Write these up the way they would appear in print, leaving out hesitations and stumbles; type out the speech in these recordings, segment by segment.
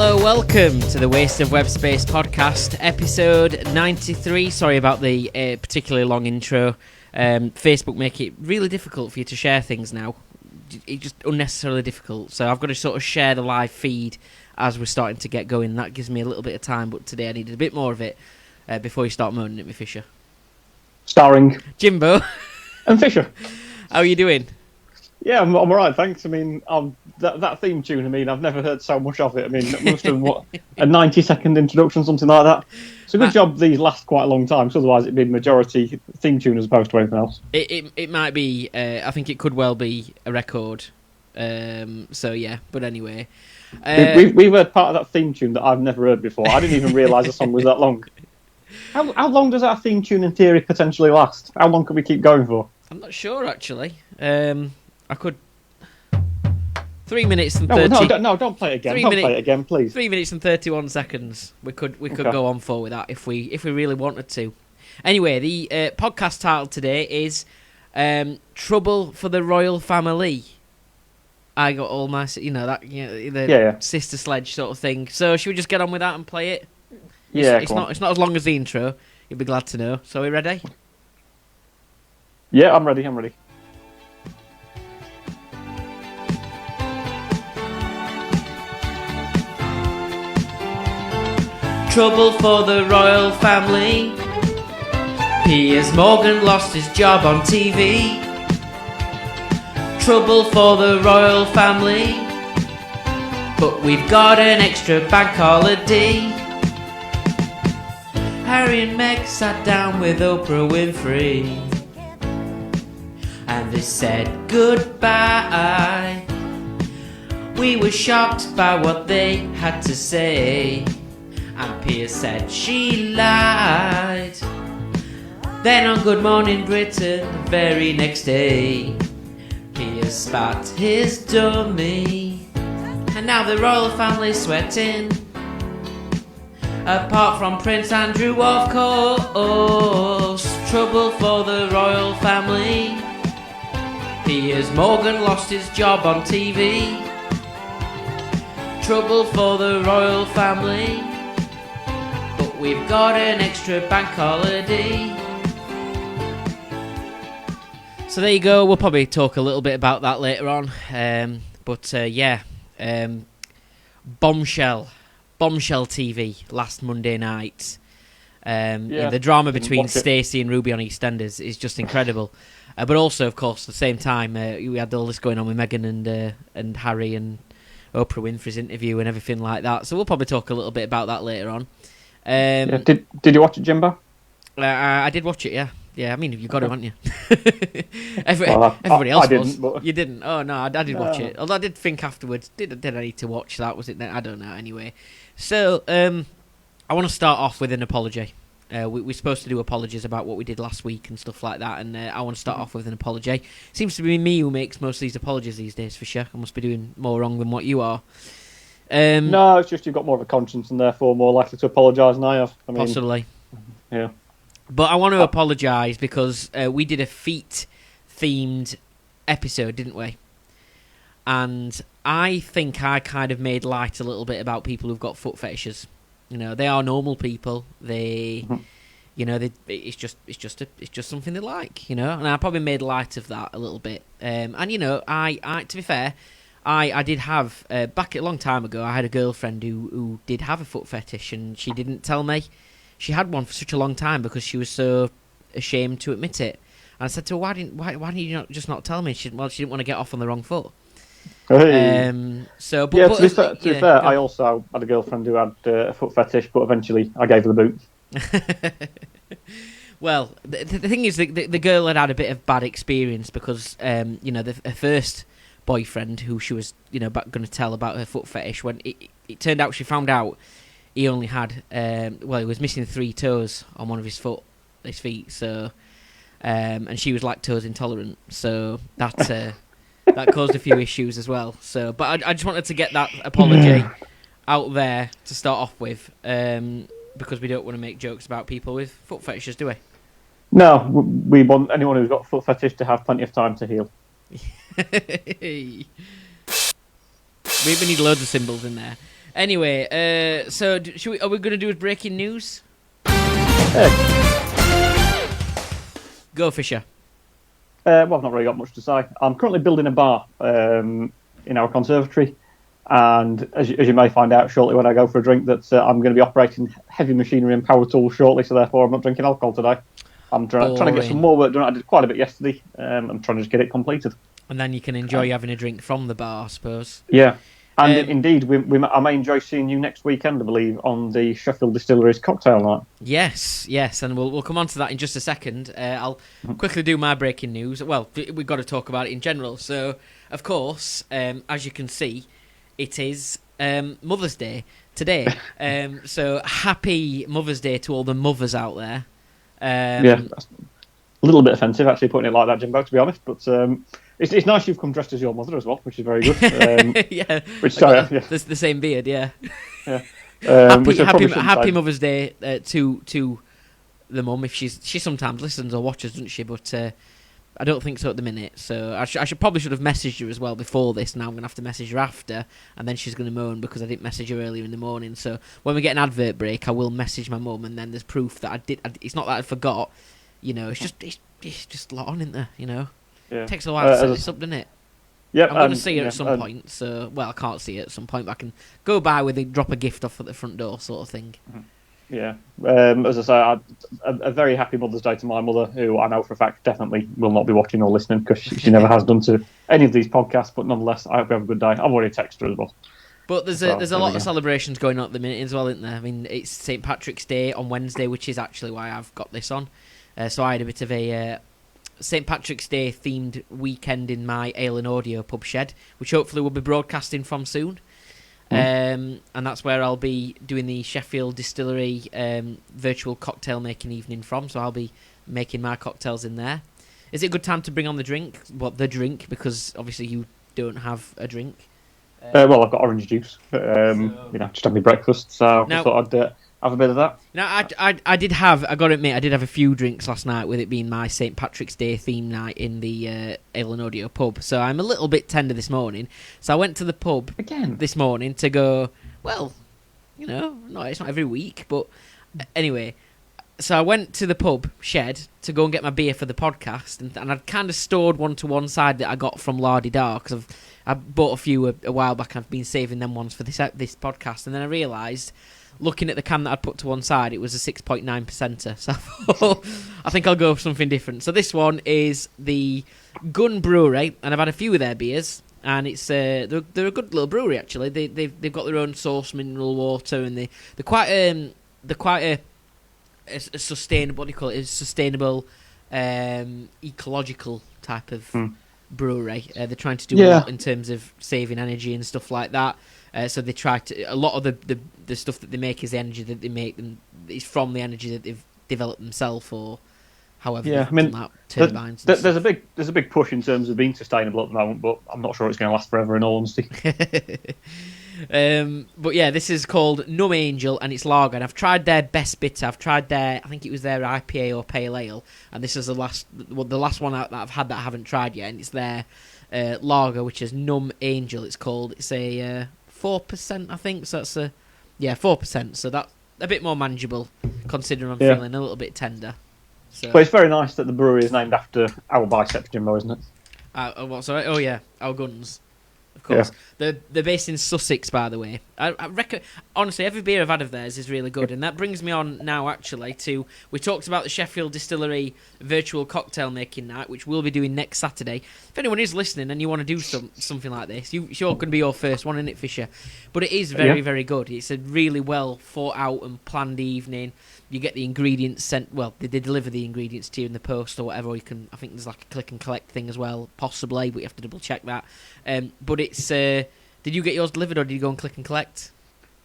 Hello, welcome to the Waste of Web Space podcast, episode 93. Sorry about the particularly long intro. Facebook make it really difficult for you to share things now. It's just unnecessarily difficult. So I've got to sort of share the live feed as we're starting to get going. That gives me a little bit of time, but today I needed a bit more of it before you start moaning at me, Fisher. Starring Jimbo. And Fisher. How are you doing? Yeah, I'm alright, thanks. I mean, that theme tune, I mean, I've never heard so much of it. I mean, it must have, a 90-second introduction, something like that. It's a good job these last quite a long time, because otherwise it'd be majority theme tune as opposed to anything else. It might be, I think it could well be a record. So yeah, but anyway. We've heard part of that theme tune that I've never heard before. I didn't even realise the song was that long. How long does that theme tune in theory potentially last? How long can we keep going for? I'm not sure, actually. I could... 3 minutes and 30... No, don't play it again. Play it again, please. 3 minutes and 31 seconds. We could go on for with that if we really wanted to. Anyway, the podcast title today is Trouble for the Royal Family. I got all my... sister sledge sort of thing. So should we just get on with that and play it? Yeah, it's not as long as the intro. You'll be glad to know. So are we ready? Yeah, I'm ready. Trouble for the royal family. Piers Morgan lost his job on TV. Trouble for the royal family. But we've got an extra bank holiday. Harry and Meg sat down with Oprah Winfrey, and they said goodbye. We were shocked by what they had to say, and Piers said she lied. Then on Good Morning Britain, the very next day, Piers spat his dummy, and now the royal family's sweating. Apart from Prince Andrew, of course. Trouble for the royal family. Piers Morgan lost his job on TV. Trouble for the royal family. But we've got an extra bank holiday. So there you go. We'll probably talk a little bit about that later on. Bombshell TV last Monday night. The drama between Stacey and Ruby on EastEnders is just incredible. But also, of course, at the same time, we had all this going on with Meghan and Harry and Oprah Winfrey's interview and everything like that. So we'll probably talk a little bit about that later on. Did you watch it, Jimbo? I did watch it, yeah. Yeah, I mean, you've got to, haven't you? Everybody else was. You didn't? Oh, no, I did watch it. Although I did think afterwards, did I need to watch that? Was it? I don't know, anyway. So, I want to start off with an apology. We're supposed to do apologies about what we did last week and stuff like that, and I want to start off with an apology. Seems to be me who makes most of these apologies these days, for sure. I must be doing more wrong than what you are. No, it's just you've got more of a conscience and therefore more likely to apologise than I have. Possibly. Yeah. But I want to apologise because we did a feet-themed episode, didn't we? And I think I kind of made light a little bit about people who've got foot fetishes. You know, they are normal people. It's just something they like. You know, and I probably made light of that a little bit. And you know, I to be fair, I did have back a long time ago. I had a girlfriend who did have a foot fetish, and she didn't tell me. She had one for such a long time because she was so ashamed to admit it. And I said to her, why didn't you just not tell me? She didn't want to get off on the wrong foot. Hey. To be fair, I also had a girlfriend who had a foot fetish, but eventually I gave her the boot. Well, the thing is, the girl had a bit of bad experience because, her first boyfriend, who she was, going to tell about her foot fetish, when it turned out she found out he only had, he was missing 3 toes on one of his feet, so, and she was lactose intolerant, so that caused a few issues as well. So, but I just wanted to get that apology out there to start off with, because we don't want to make jokes about people with foot fetishes, do we? No, we want anyone who's got a foot fetish to have plenty of time to heal. We need loads of symbols in there. Anyway, so are we going to do a breaking news? Go, Fisher. Well, I've not really got much to say. I'm currently building a bar in our conservatory, and as you may find out shortly when I go for a drink, that I'm going to be operating heavy machinery and power tools shortly, so therefore I'm not drinking alcohol today. I'm trying to get some more work done. I did quite a bit yesterday. I'm trying to just get it completed. And then you can enjoy having a drink from the bar, I suppose. Yeah. And indeed, I may enjoy seeing you next weekend, I believe, on the Sheffield Distillery's cocktail night. Yes, and we'll come on to that in just a second. I'll quickly do my breaking news. Well, we've got to talk about it in general. So, of course, as you can see, it is Mother's Day today. So, happy Mother's Day to all the mothers out there. That's a little bit offensive, actually, putting it like that, Jimbo, to be honest, but... It's nice you've come dressed as your mother as well, which is very good. Yeah, the same beard, yeah. Yeah. Happy Mother's Day to the mum. If she sometimes listens or watches, doesn't she? But I don't think so at the minute. So I should have messaged her as well before this. Now I'm gonna have to message her after, and then she's gonna moan because I didn't message her earlier in the morning. So when we get an advert break, I will message my mum, and then there's proof that I did. It's not that I forgot. You know, it's just a lot on, isn't there? You know. Yeah. It takes a while to set this up, doesn't it? Yep, I'm going to see her at some point. So, well, I can't see her at some point, but I can go by with a drop a gift off at the front door, sort of thing. Yeah. As I say, a very happy Mother's Day to my mother, who I know for a fact definitely will not be watching or listening because she never has done to any of these podcasts. But nonetheless, I hope you have a good day. I've already texted her as well. But there's a lot of celebrations going on at the minute as well, isn't there? I mean, it's St. Patrick's Day on Wednesday, which is actually why I've got this on. So I had a bit of a St. Patrick's Day themed weekend in my Ale and Audio pub shed, which hopefully we'll be broadcasting from soon. And that's where I'll be doing the Sheffield Distillery virtual cocktail making evening from. So I'll be making my cocktails in there. Is it a good time to bring on the drink? The drink, because obviously you don't have a drink. Well, I've got orange juice. Just had my breakfast, so I thought I'd have a bit of that. Now, I did have, I got to admit, I did have a few drinks last night, with it being my St. Patrick's Day theme night in the Ale and Audio pub. So I'm a little bit tender this morning. So I went to the pub again this morning to go, well, you know, no, it's not every week, but anyway. So I went to the pub shed to go and get my beer for the podcast, and I'd kind of stored one to one side that I got from Lardy Dar, because I bought a few a while back, and I've been saving them ones for this podcast, and then I realised, looking at the can that I'd put to one side, it was a 6.9%er. So I think I'll go for something different. So this one is the Gun Brewery, and I've had a few of their beers, and it's they're a good little brewery actually. They've got their own source mineral water, and they're quite a sustainable. What do you call it? A sustainable, ecological type of brewery. They're trying to do a lot in terms of saving energy and stuff like that. So they try to. A lot of the stuff that they make is the energy that they make, and it's from the energy that they've developed themselves, or however. Yeah, I mean, that, turbines. There's a big push in terms of being sustainable at the moment, but I'm not sure it's going to last forever. In all honesty. But yeah, this is called Numb Angel, and it's lager. And I've tried their best bitter. I've tried I think it was their IPA or pale ale, and this is the last one that I've had that I haven't tried yet, and it's their lager, which is Numb Angel. It's called. It's a 4%, I think. So that's 4%. So that's a bit more manageable, considering I'm feeling a little bit tender. So. But it's very nice that the brewery is named after our biceps, Jimbo, isn't it? What? Sorry. Oh yeah, our guns. Of course. Yeah. They're based in Sussex, by the way. I reckon, honestly, every beer I've had of theirs is really good. And that brings me on now, actually, to... We talked about the Sheffield Distillery virtual cocktail making night, which we'll be doing next Saturday. If anyone is listening and you want to do something like this, you're going to be your first one, isn't it, Fisher? But it is very, very good. It's a really well thought out and planned evening. You get the ingredients sent... Well, they deliver the ingredients to you in the post or whatever. Or you can... I think there's like a click and collect thing as well, possibly, but you have to double check that. But it's... did you get yours delivered, or did you go and click and collect?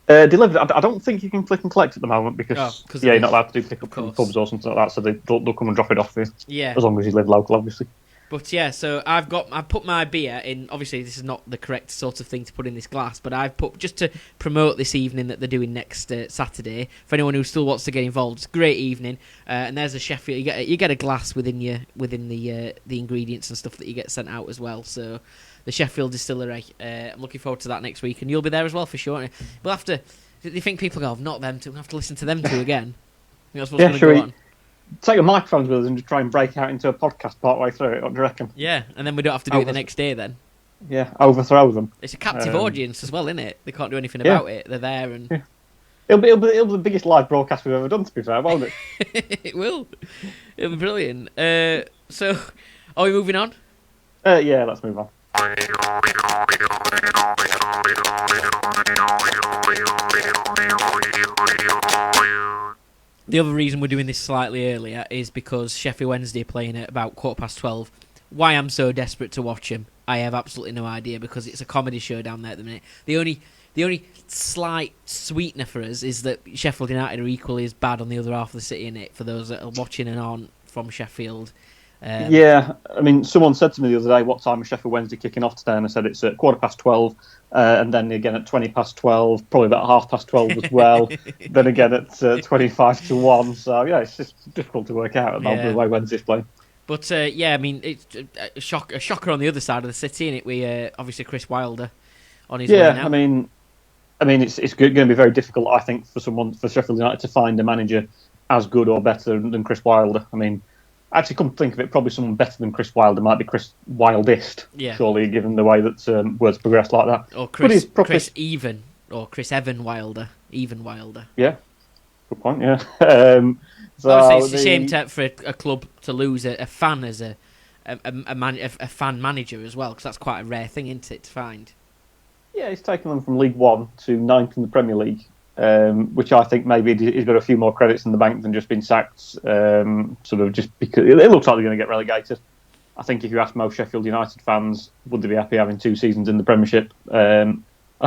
Delivered. I don't think you can click and collect at the moment because you're not allowed to do pick up from pubs or something like that. So they'll come and drop it off for you. Yeah. As long as you live local, obviously. But yeah, so I put my beer in. Obviously, this is not the correct sort of thing to put in this glass, but I've put, just to promote this evening that they're doing next Saturday. For anyone who still wants to get involved, it's a great evening. And there's a Sheffield. You get a glass within the ingredients and stuff that you get sent out as well. So the Sheffield Distillery. I'm looking forward to that next week, and you'll be there as well for sure. We'll have to. Do you think people go, not them two? We'll have to listen to them two again. I think that's what's going to go on. Take the microphones with us and just try and break out into a podcast part way through it, what do you reckon? Yeah, and then we don't have to do it the next day then. Yeah, overthrow them. It's a captive audience as well, isn't it? They can't do anything about it. They're there and... Yeah. It'll be the biggest live broadcast we've ever done, to be fair, won't it? It will. It'll be brilliant. So, are we moving on? Yeah, let's move on. The other reason we're doing this slightly earlier is because Sheffield Wednesday are playing at about 12:15. Why I'm so desperate to watch them, I have absolutely no idea, because it's a comedy show down there at the minute. The only slight sweetener for us is that Sheffield United are equally as bad on the other half of the city, innit, for those that are watching and aren't from Sheffield. Yeah, I mean, someone said to me the other day, what time is Sheffield Wednesday kicking off today? And I said it's at 12:15, and then again at 12:20, probably about 12:30 as well. Then again at 1. So, yeah, it's just difficult to work out the way Wednesday's playing. But, I mean, it's a shocker on the other side of the city, innit? We obviously Chris Wilder on his way now. I mean, it's going to be very difficult, I think, for Sheffield United to find a manager as good or better than Chris Wilder. I mean, actually, come to think of it, probably someone better than Chris Wilder might be Chris Wildest, surely, given the way that words progress like that. Or Chris Evan Wilder. Even Wilder. Yeah, good point, yeah. So obviously, it's a shame for a club to lose a fan as a fan manager as well, because that's quite a rare thing, isn't it, to find? Yeah, he's taken them from League One to 9th in the Premier League. Which I think maybe he's got a few more credits in the bank than just being sacked, sort of just because it looks like they're going to get relegated. I think if you ask most Sheffield United fans, would they be happy having 2 seasons in the Premiership? I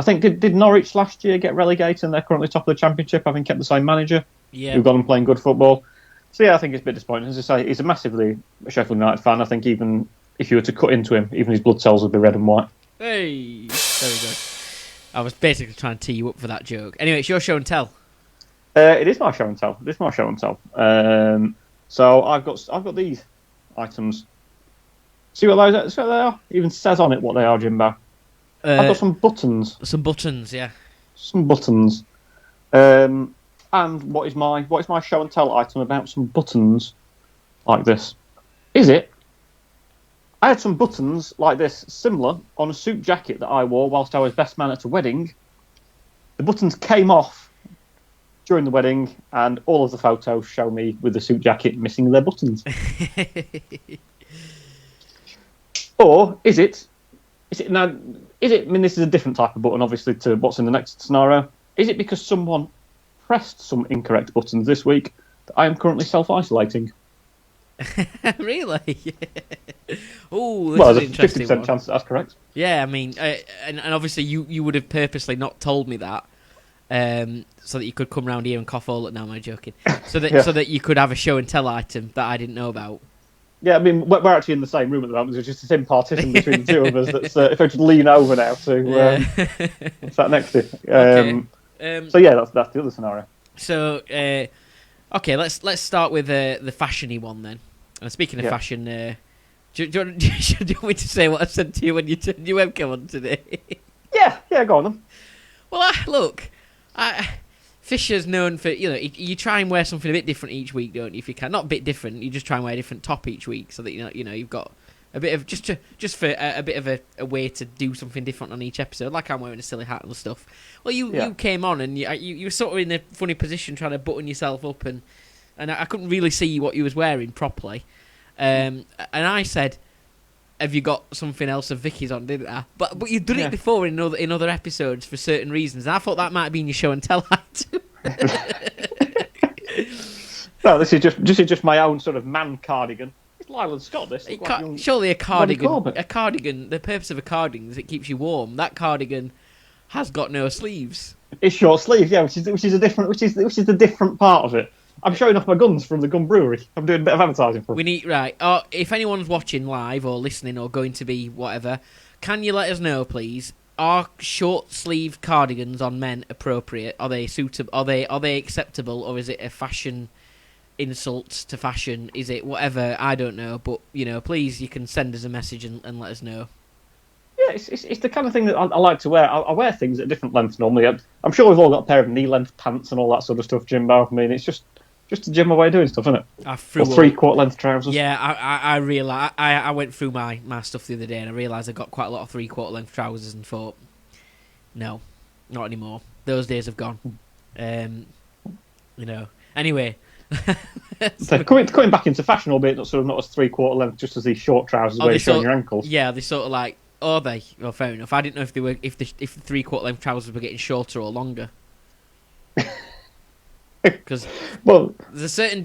think, did Norwich last year get relegated and they're currently top of the Championship, having kept the same manager who got them playing good football? So yeah, I think it's a bit disappointing. As I say, he's a massively Sheffield United fan. I think even if you were to cut into him, even his blood cells would be red and white. Hey, there we go. I was basically trying to tee you up for that joke. Anyway, it's your show and tell. It is my show and tell. So I've got these items. See what they are? It even says on it what they are, Jimbo. I've got some buttons. Some buttons, yeah. Some buttons. And what is my show and tell item about some buttons like this? Is it? I had some buttons like this, similar, on a suit jacket that I wore whilst I was best man at a wedding. The buttons came off during the wedding, and all of the photos show me with the suit jacket missing their buttons. Or is it? I mean, this is a different type of button, obviously, to what's in the next scenario. Is it because someone pressed some incorrect buttons this week that I am currently self-isolating? Really? Oh, well, there's a 50% chance that's correct. Yeah, I mean, and obviously you would have purposely not told me that, so that you could come round here and cough all. No, am I joking? So that you could have a show and tell item that I didn't know about. Yeah, I mean, we're actually in the same room at the moment. There's just a thin partition between the two of us. That's if I should lean over now to sat next to you. Okay. So yeah, that's the other scenario. So okay, let's start with the fashiony one then. And speaking of fashion, do you want me to say what I said to you when you turned your webcam on today? Yeah, go on then. Well, Fisher's known for, you try and wear something a bit different each week, don't you? If you can, not a bit different, you just try and wear a different top each week, so that you've got a bit of just for a bit of a way to do something different on each episode. Like I'm wearing a silly hat and stuff. Well, you came on and you were sort of in a funny position trying to button yourself up, and I couldn't really see what you was wearing properly. And I said, "Have you got something else of Vicky's on?" Didn't I? But you've done it before in other episodes for certain reasons. And I thought that might have been your show and tell item. No, this is just my own sort of man cardigan. It's Lyle and Scott. This surely a cardigan. The purpose of a cardigan is it keeps you warm. That cardigan has got no sleeves. It's short sleeves, yeah, which is the different part of it. I'm showing off my guns from the gun brewery. I'm doing a bit of advertising for them. If anyone's watching live or listening or going to be whatever, can you let us know, please? Are short sleeve cardigans on men appropriate? Are they suitable? Are they acceptable, or is it a fashion insult to fashion? Is it whatever? I don't know, but please, you can send us a message and let us know. Yeah, it's the kind of thing that I like to wear. I wear things at different lengths normally. I'm sure we've all got a pair of knee-length pants and all that sort of stuff, Jimbo. I mean, it's just a Jimbo way of doing stuff, isn't it? Or three-quarter length trousers. Yeah, I realised... I went through my stuff the other day and I realised I got quite a lot of three-quarter length trousers and thought, no, not anymore. Those days have gone. Anyway... So coming back into fashion, albeit not as three-quarter length, just as these short trousers where you're showing your ankles. Yeah, they sort of like, are they? Well, fair enough. I didn't know if they were if the three-quarter length trousers were getting shorter or longer. Because there's a certain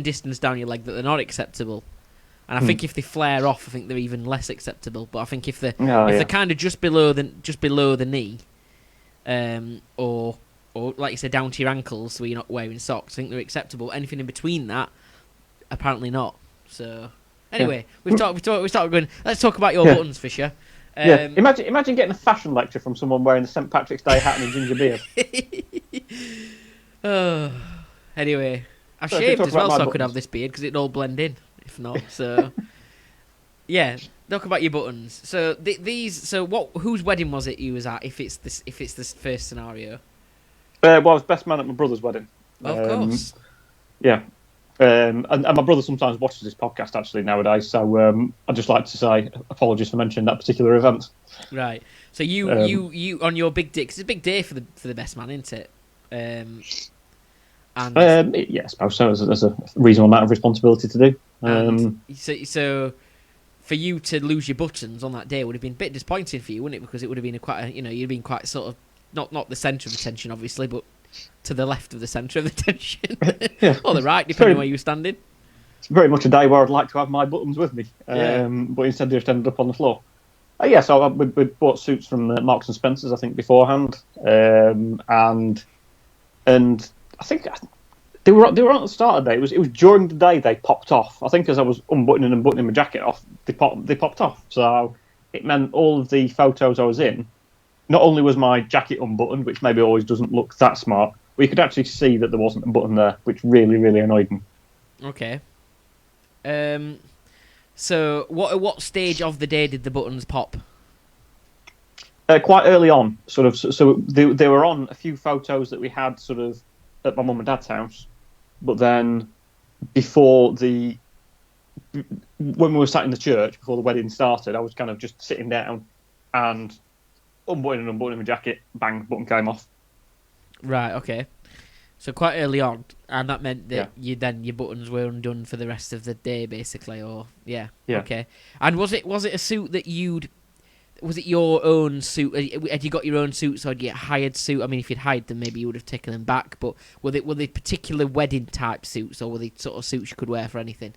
distance down your leg that they're not acceptable, and I think if they flare off, I think they're even less acceptable. But I think if they're kind of just below the knee, or like you said, down to your ankles, so you're not wearing socks, I think they're acceptable. Anything in between that, apparently not. So anyway, we started going. Let's talk about your buttons, Fisher. Imagine getting a fashion lecture from someone wearing a St Patrick's Day hat and a ginger beard. Anyway, I've shaved as well, so I could have this beard because it'd all blend in. If not, so yeah. Talk about your buttons. So these. So whose wedding was it you was at? If it's this first scenario. I was best man at my brother's wedding. Of course. Yeah. And my brother sometimes watches this podcast actually nowadays, so I'd just like to say apologies for mentioning that particular event. Right. So you on your big day, 'cause it's a big day for the best man, isn't it? Yeah, I suppose so. There's a reasonable amount of responsibility to do. So for you to lose your buttons on that day would have been a bit disappointing for you, wouldn't it? Because it would have been you'd been quite sort of not the centre of attention, obviously, but to the left of the centre of attention. Or the right, depending on where you were standing. It's very much a day where I'd like to have my buttons with me, but instead they just ended up on the floor. So we bought suits from Marks and Spencer's, I think, beforehand, and I think they were on at the start of the day. It was during the day they popped off. I think as I was unbuttoning and buttoning my jacket off, they popped off. So it meant all of the photos I was in. Not only was my jacket unbuttoned, which maybe always doesn't look that smart, but you could actually see that there wasn't a button there, which really, really annoyed me. Okay. So what stage of the day did the buttons pop? Quite early on, sort of. So they were on a few photos that we had sort of at my mum and dad's house, but then when we were sat in the church before the wedding started, I was kind of just sitting down and unbuttoning my jacket, bang, button came off. Right, okay. So quite early on, and that meant that your buttons were undone for the rest of the day, basically, or yeah. Okay. And was it a suit that was it your own suit? Had you got your own suits, or had you get a hired suit? I mean, if you'd hired them, maybe you would have taken them back. But were they particular wedding type suits, or were they sort of suits you could wear for anything?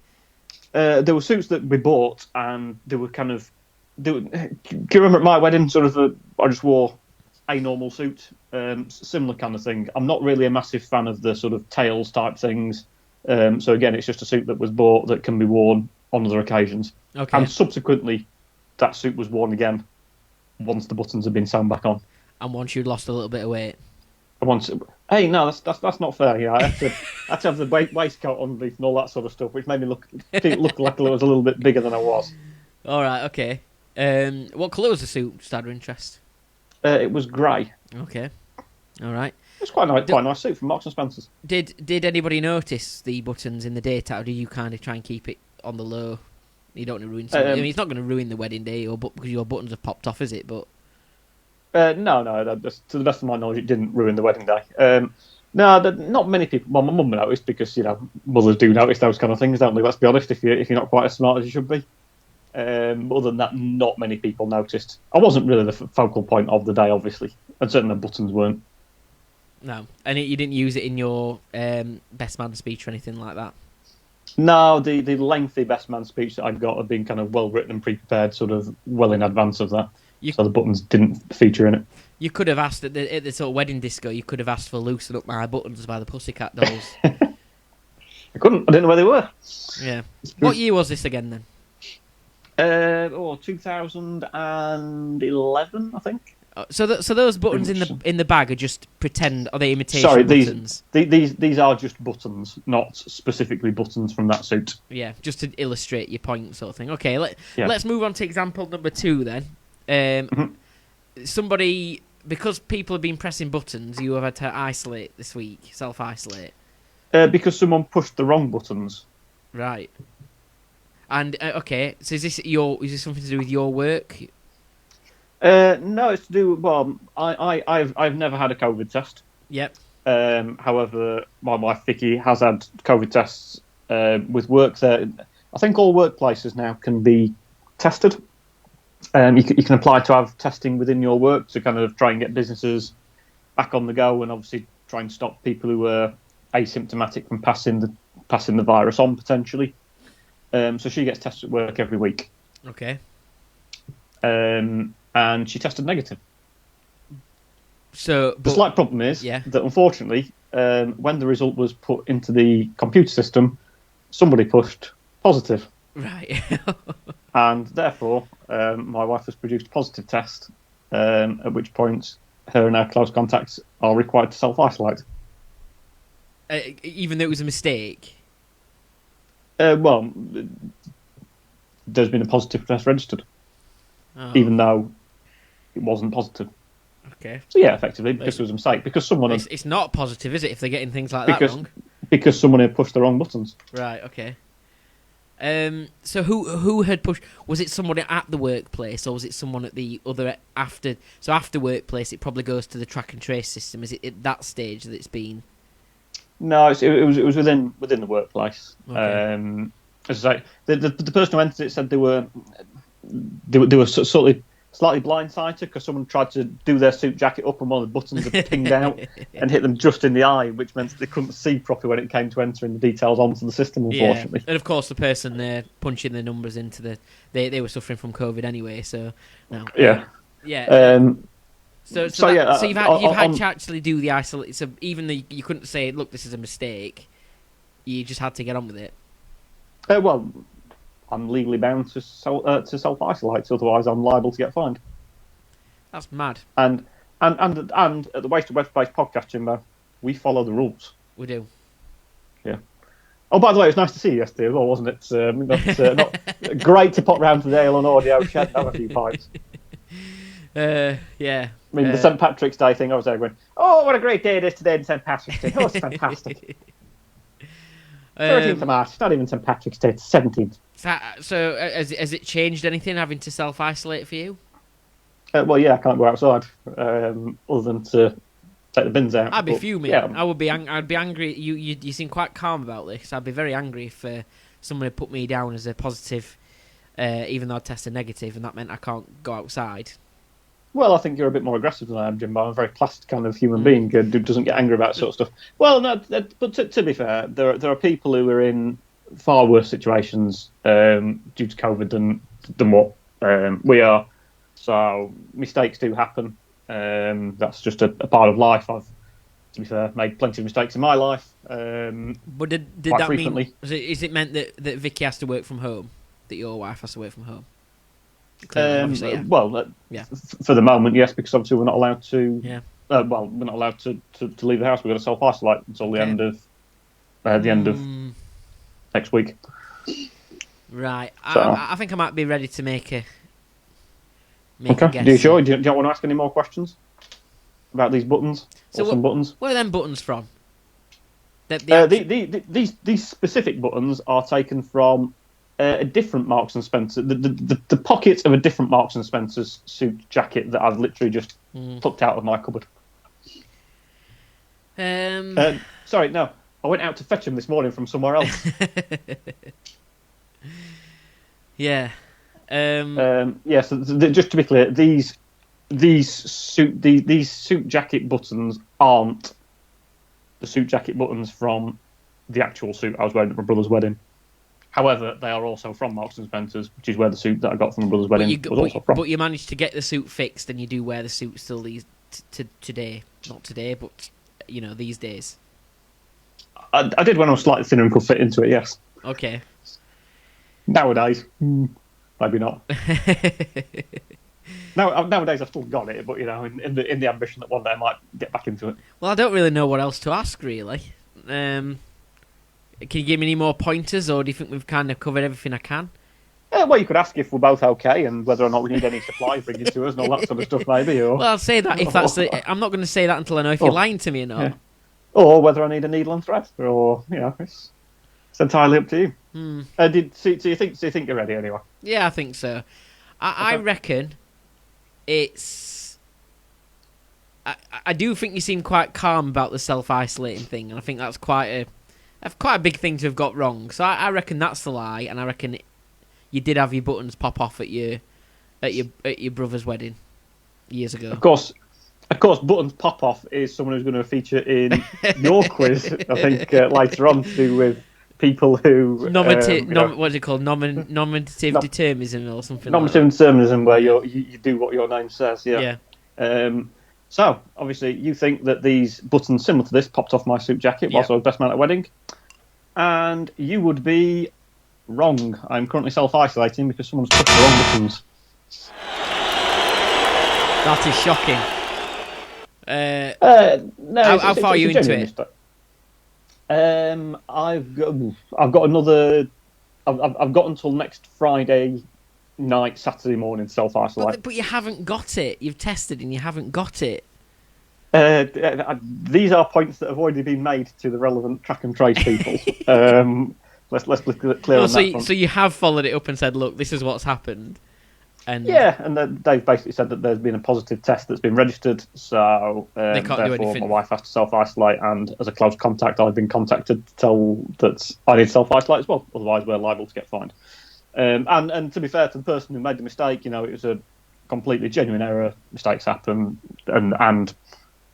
There were suits that we bought, and they were kind of. Do you remember at my wedding, sort of, I just wore a normal suit, similar kind of thing. I'm not really a massive fan of the sort of tails type things. So again, it's just a suit that was bought that can be worn on other occasions. Okay. And subsequently, that suit was worn again once the buttons had been sewn back on. And once you'd lost a little bit of weight. Hey, no, that's not fair. I had to have the waistcoat underneath and all that sort of stuff, which made me look like I was a little bit bigger than I was. All right, okay. What colour was the suit? Just out of interest. It was grey. Okay. All right. It was quite a nice suit from Marks and Spencer's. Did anybody notice the buttons in the daytime, or do you kind of try and keep it on the low? You don't want to ruin something. I mean, it's not going to ruin the wedding day, because your buttons have popped off, is it? But no. To the best of my knowledge, it didn't ruin the wedding day. Not many people. Well, my mum noticed because mothers do notice those kind of things, don't they? Let's be honest. If you're not quite as smart as you should be. Other than that, not many people noticed. I wasn't really the focal point of the day, obviously, and certainly the buttons weren't. No, and you didn't use it in your best man speech or anything like that. No, the lengthy best man speech that I got had been kind of well written and pre-prepared, sort of well in advance of that. So the buttons didn't feature in it. You could have asked at the sort of wedding disco. You could have asked for "Loosen Up My Buttons" by the Pussycat Dolls. I couldn't. I didn't know where they were. Yeah. What year was this again then? 2011, I think. So those buttons in the bag are just pretend? Are they imitation buttons? These are just buttons, not specifically buttons from that suit. Yeah, just to illustrate your point, sort of thing. Okay, let's move on to example number 2 then. Somebody, because people have been pressing buttons, you have had to isolate this week, self-isolate. Because someone pushed the wrong buttons. Right. And okay, so is this something to do with your work? No, it's to do. Well, I've never had a COVID test. Yep. However, my wife Vicky has had COVID tests with work there. I think all workplaces now can be tested. You can apply to have testing within your work to kind of try and get businesses back on the go, and obviously try and stop people who are asymptomatic from passing the virus on potentially. So she gets tested at work every week. Okay. And she tested negative. So the slight problem is that unfortunately, when the result was put into the computer system, somebody pushed positive. Right. And therefore, my wife has produced a positive test, at which point her and her close contacts are required to self-isolate. Even though it was a mistake? Well, there's been a positive test registered, even though it wasn't positive. Okay. So yeah, effectively, because it was a mistake. Because someone... It's not positive, is it, if they're getting things like that wrong? Because someone had pushed the wrong buttons. Right, okay. So who had pushed? Was it somebody at the workplace, or was it someone at the other after? So after workplace, it probably goes to the track and trace system. Is it at that stage that it's been? No, it was within the workplace. Okay. As I say, the person who entered it said they were sort of slightly blindsided because someone tried to do their suit jacket up and one of the buttons had pinged out and hit them just in the eye, which meant that they couldn't see properly when it came to entering the details onto the system, unfortunately. Yeah. And of course, the person there punching the numbers into they were suffering from COVID anyway, so no. Yeah. Yeah. So you've had to actually do the isolate. So even though you couldn't say, "Look, this is a mistake," you just had to get on with it. Well, I'm legally bound to self-isolate, otherwise I'm liable to get fined. That's mad. And at the Wasted Webspace podcast, Jimbo, we follow the rules. We do. Yeah. Oh, by the way, it was nice to see you yesterday as well, wasn't it? Not great to pop round to the Ale on Audio Shed and have a few pints. Yeah. I mean, the St. Patrick's Day thing, I was there going, oh, what a great day it is today in St. Patrick's Day. Oh, it's fantastic. 13th of March. It's not even St. Patrick's Day, it's 17th. So has it changed anything having to self-isolate for you? Well, yeah, I can't go outside other than to take the bins out. I'd be fuming. Yeah. I'd be angry. You seem quite calm about this. I'd be very angry if someone had put me down as a positive, even though I tested negative, and that meant I can't go outside. Well, I think you're a bit more aggressive than I am, Jimbo. I'm a very placid kind of human being who doesn't get angry about that sort of stuff. Well, no, but to be fair, there are people who are in far worse situations due to COVID than what we are. So mistakes do happen. That's just a part of life. I've, to be fair, made plenty of mistakes in my life. But did that frequently. mean? Is it meant that Vicky has to work from home? That your wife has to work from home? Yeah. Well, yeah. For the moment, yes, because obviously we're not allowed to. Yeah. We're not allowed to leave the house. We've got to self-isolate until the end of next week. Right. So. I think I might be ready to make a guess. Do you sure? Do you want to ask any more questions about these buttons? So some buttons? Where are them buttons from? These specific buttons are taken from a different Marks and Spencer, the pocket of a different Marks and Spencer's suit jacket that I've literally just plucked out of my cupboard. Sorry, no, I went out to fetch them this morning from somewhere else. Yeah. Yeah. So just to be clear, these suit jacket buttons aren't the suit jacket buttons from the actual suit I was wearing at my brother's wedding. However, they are also from Marks and Spencer's, which is where the suit that I got from my brother's wedding was also from. But you managed to get the suit fixed, and you do wear the suit still today. Not today, but these days. I did when I was slightly thinner and could fit into it. Yes. Okay. Nowadays, maybe not. Nowadays I've still got it, but in the ambition that one day I might get back into it. Well, I don't really know what else to ask, really. Can you give me any more pointers, or do you think we've kind of covered everything I can? Well, you could ask if we're both okay and whether or not we need any supply bringing to us and all that sort of stuff, maybe. Or... Well, I'll say that if that's I'm not going to say that until I know if you're lying to me or not. Yeah. Or whether I need a needle and thread, or it's entirely up to you. Do you think you're ready anyway? Yeah, I think so. I reckon it's. I do think you seem quite calm about the self-isolating thing, and I think that's quite a big thing to have got wrong. So I reckon that's the lie, and I reckon you did have your buttons pop off at your brother's wedding years ago. Of course, buttons pop off is someone who's going to feature in your quiz. I think later on to do with people who what's it called? Nominative determinism or something. Nominative determinism, where you do what your name says. Yeah. So obviously you think that these buttons similar to this popped off my suit jacket whilst I was best man at a wedding, and you would be wrong. I'm currently self-isolating because someone's pushed the wrong buttons. That is shocking. No, how far are you into it? I've got another. I've got until next Friday night, Saturday morning to self-isolate. But you haven't got it. You've tested and you haven't got it. These are points that have already been made to the relevant track and trace people. Let's be clear on that front. So you have followed it up and said, look, this is what's happened. And they've basically said that there's been a positive test that's been registered, so they can't do anything. My wife has to self-isolate, and as a close contact, I've been contacted to tell that I need to self-isolate as well, otherwise we're liable to get fined. And to be fair to the person who made the mistake, it was a completely genuine error. Mistakes happen, and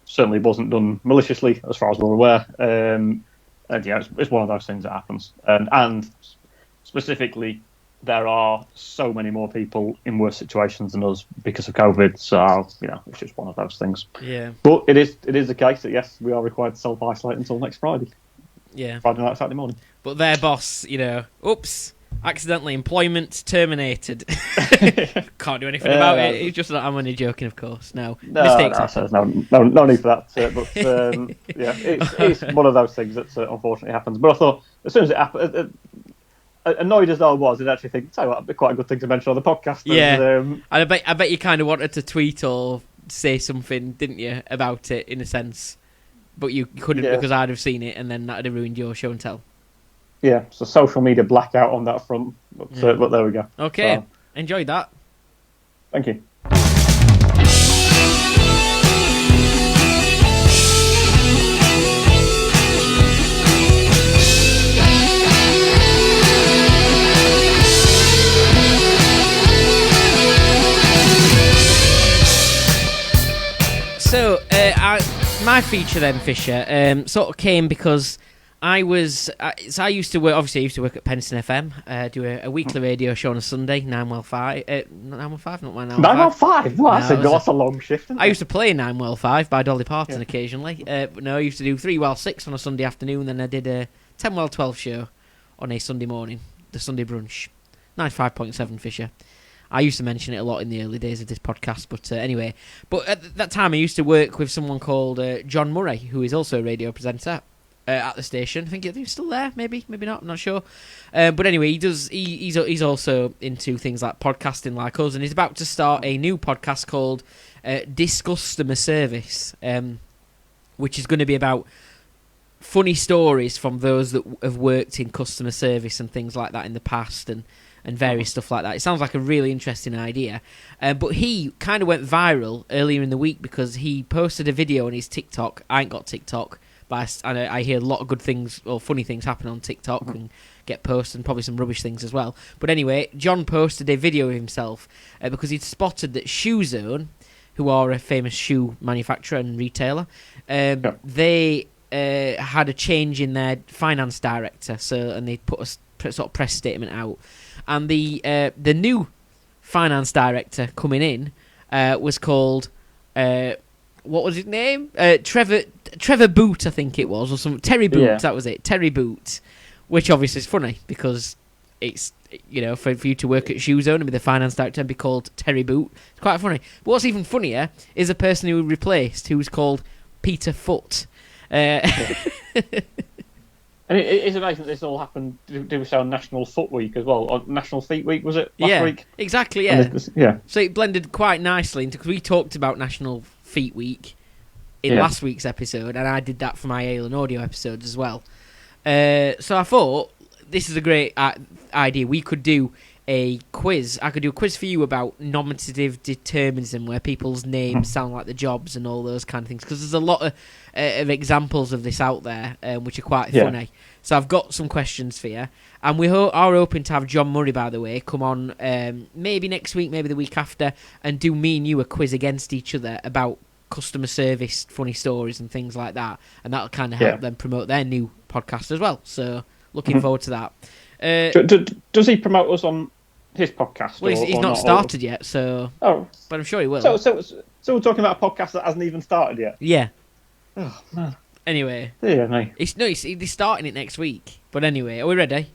certainly wasn't done maliciously, as far as we're aware. It's one of those things that happens, and specifically, there are so many more people in worse situations than us because of COVID. So it's just one of those things. Yeah. But it is the case that yes, we are required to self-isolate until next Friday. Yeah. Friday night, Saturday morning. But their boss, oops, accidentally employment terminated. Can't do anything about it. It's just that I'm only joking, of course. No mistakes. No need for that. But it's one of those things that unfortunately happens. But I thought as soon as it happened. Annoyed as I was, I'd actually think, that'd be quite a good thing to mention on the podcast. Yeah, and I bet you kind of wanted to tweet or say something, didn't you, about it in a sense, but you couldn't because I'd have seen it, and then that'd have ruined your show and tell. Yeah, so social media blackout on that front, but there we go. Okay, enjoyed that. Thank you. So, my feature then, Fisher, sort of came because I used to work at Penistone FM, do a weekly radio show on a Sunday, 9well5, 9well5, not my 9well5. 9well5? Well, that's a long shift, isn't it? I used to play 9well5 by Dolly Parton occasionally, but no, I used to do 3well6 on a Sunday afternoon, then I did a 10well12 show on a Sunday morning, the Sunday brunch. 95.7 Fisher. I used to mention it a lot in the early days of this podcast, but anyway. But at that time, I used to work with someone called John Murray, who is also a radio presenter at the station. I think he's still there, maybe not, I'm not sure. But anyway, he's also into things like podcasting like us, and he's about to start a new podcast called Discustomer Service, which is going to be about funny stories from those that have worked in customer service and things like that in the past, and various stuff like that. It sounds like a really interesting idea. But he kind of went viral earlier in the week because he posted a video on his TikTok. I ain't got TikTok, but I hear a lot of good things or funny things happen on TikTok and get posted, and probably some rubbish things as well. But anyway, John posted a video of himself because he'd spotted that Shoe Zone, who are a famous shoe manufacturer and retailer, they had a change in their finance director, and they put a sort of press statement out. And the new finance director coming in was called what was his name? Trevor Boot, I think it was, or something. Terry Boot, that was it. Terry Boot, which obviously is funny because it's for you to work at Shoe Zone and be the finance director and be called Terry Boot. It's quite funny. But what's even funnier is the person who replaced, who was called Peter Foot. And it is amazing that this all happened. Do we say on National Foot Week as well? On National Feet Week, was it last week? Exactly. Yeah, yeah. So it blended quite nicely into, because we talked about National Feet Week in last week's episode, and I did that for my Ale and Audio episodes as well. So I thought this is a great idea. We could do a quiz. I could do a quiz for you about nominative determinism, where people's names sound like the jobs and all those kind of things. Because there's a lot of examples of this out there, which are quite funny. So I've got some questions for you, and we are hoping to have John Murray, by the way, come on maybe next week, maybe the week after, and do me and you a quiz against each other about customer service, funny stories, and things like that. And that'll kind of help them promote their new podcast as well. So looking forward to that. Does he promote us on his podcast? Well, he's not started yet, so. Oh, but I'm sure he will. So we're talking about a podcast that hasn't even started yet. Yeah. Oh man. Anyway. Yeah, mate. He's starting it next week. But anyway, are we ready?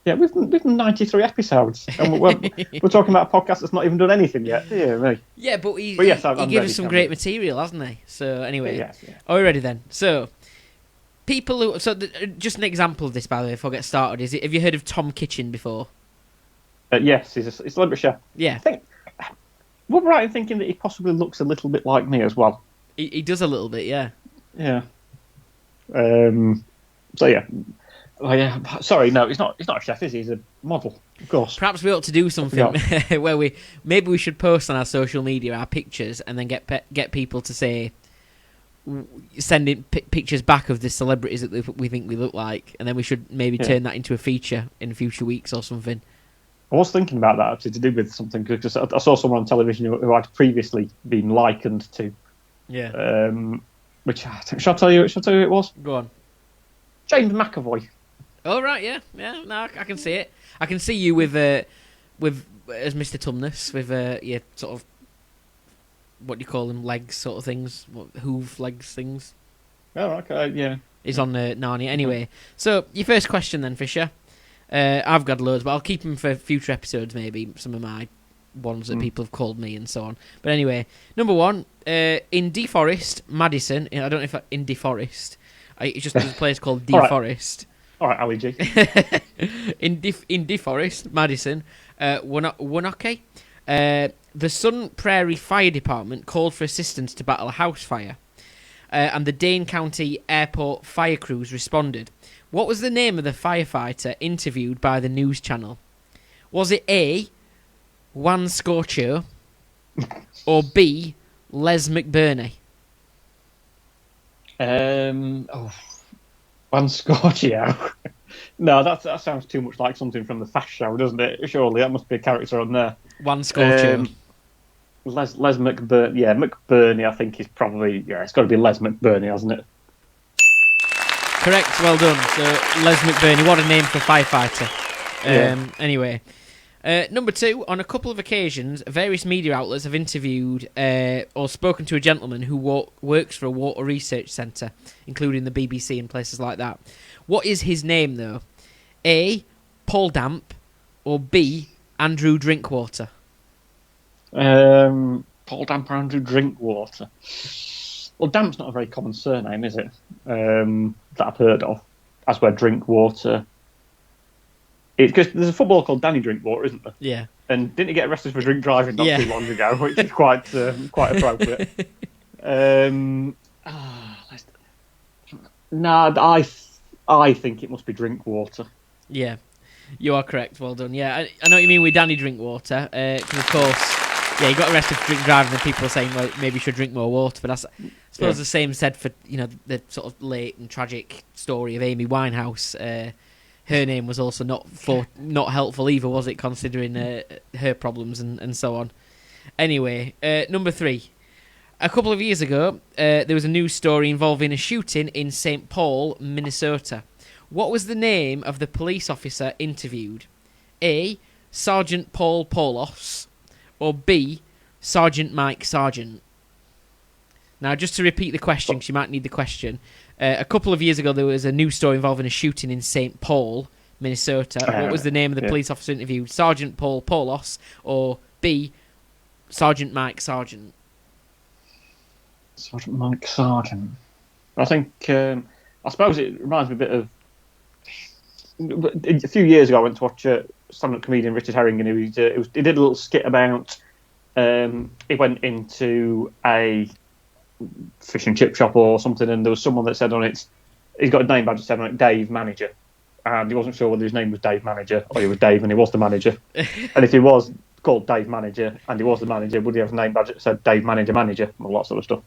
Yeah, we've done 93 episodes, and we're talking about a podcast that's not even done anything yet. Yeah, mate. Yeah, but he gives us some great material, hasn't he? So anyway, yeah. Are we ready then? So. People who... So, just an example of this, by the way, before I get started, have you heard of Tom Kitchen before? Yes, he's a celebrity chef. Yeah. I think... We're right in thinking that he possibly looks a little bit like me as well. He does a little bit, yeah. Yeah. So, yeah. Oh, yeah. Sorry, no, he's not a chef, is he? He's a model, of course. Perhaps we ought to do something where we should post on our social media our pictures and then get people to say... send in pictures back of the celebrities that we think we look like, and then we should maybe turn that into a feature in future weeks or something. I was thinking about that actually, to do with something, because I saw someone on television who I'd previously been likened to. Yeah. Which shall I tell you who it was? Go on. James McAvoy. Oh right, yeah. No, I can see it. I can see you with as Mr. Tumnus with your sort of, what do you call them, legs sort of things, hoof legs things. Oh, okay, yeah. He's on Narnia. Anyway, so your first question then, Fisher. I've got loads, but I'll keep them for future episodes, maybe, some of my ones that people have called me and so on. But anyway, number one, in DeForest, Madison, I don't know if in DeForest, it's just a place called DeForest. All right, Ali G. in DeForest, Madison, Monaco, the Sun Prairie Fire Department called for assistance to battle a house fire, and the Dane County Airport fire crews responded. What was the name of the firefighter interviewed by the news channel? Was it A, Juan Scorcho, or B, Les McBurney? Juan Scorcho. No, that sounds too much like something from the Fast Show, doesn't it? Surely that must be a character on there. Juan Scorcho. Les McBurney. Yeah, McBurney, I think, is probably... Yeah, it's got to be Les McBurney, hasn't it? Correct, well done. So, Les McBurney, what a name for a firefighter. Anyway. Number two, on a couple of occasions, various media outlets have interviewed or spoken to a gentleman who works for a water research centre, including the BBC and places like that. What is his name, though? A, Paul Damp, or B, Andrew Drinkwater? Paul Damp or Andrew Drinkwater? Well, Damp's not a very common surname, is it? That I've heard of, as where Drinkwater... Because there's a footballer called Danny Drinkwater, isn't there? Yeah. And didn't he get arrested for drink driving not too long ago, which is quite appropriate. No, I think it must be Drinkwater. Yeah, you are correct. Well done. Yeah, I know what you mean with Danny Drinkwater. Because of course, he got arrested for drink driving, and people are saying, well, maybe you should drink more water. But I suppose the same said for the sort of late and tragic story of Amy Winehouse. Her name was also not helpful either, was it, considering her problems and so on. Anyway, number three. A couple of years ago, there was a news story involving a shooting in St. Paul, Minnesota. What was the name of the police officer interviewed? A, Sergeant Paul Paulos, or B, Sergeant Mike Sargent? Now, just to repeat the question, because you might need the question. A couple of years ago, there was a news story involving a shooting in St. Paul, Minnesota. What was the name of the police officer interviewed? Sergeant Paul Paulos or B, Sergeant Mike Sargent? Sergeant Mike Sargent. I think, I suppose it reminds me a bit of, a few years ago I went to watch stand-up comedian Richard Herring, and he did a little skit about, he went into a fish and chip shop or something, and there was someone that said on it, he's got a name badge that said on it, Dave Manager, and he wasn't sure whether his name was Dave Manager or he was Dave and he was the manager. And if he was called Dave Manager and he was the manager, would he have a name badge that said Dave Manager, all that sort of stuff.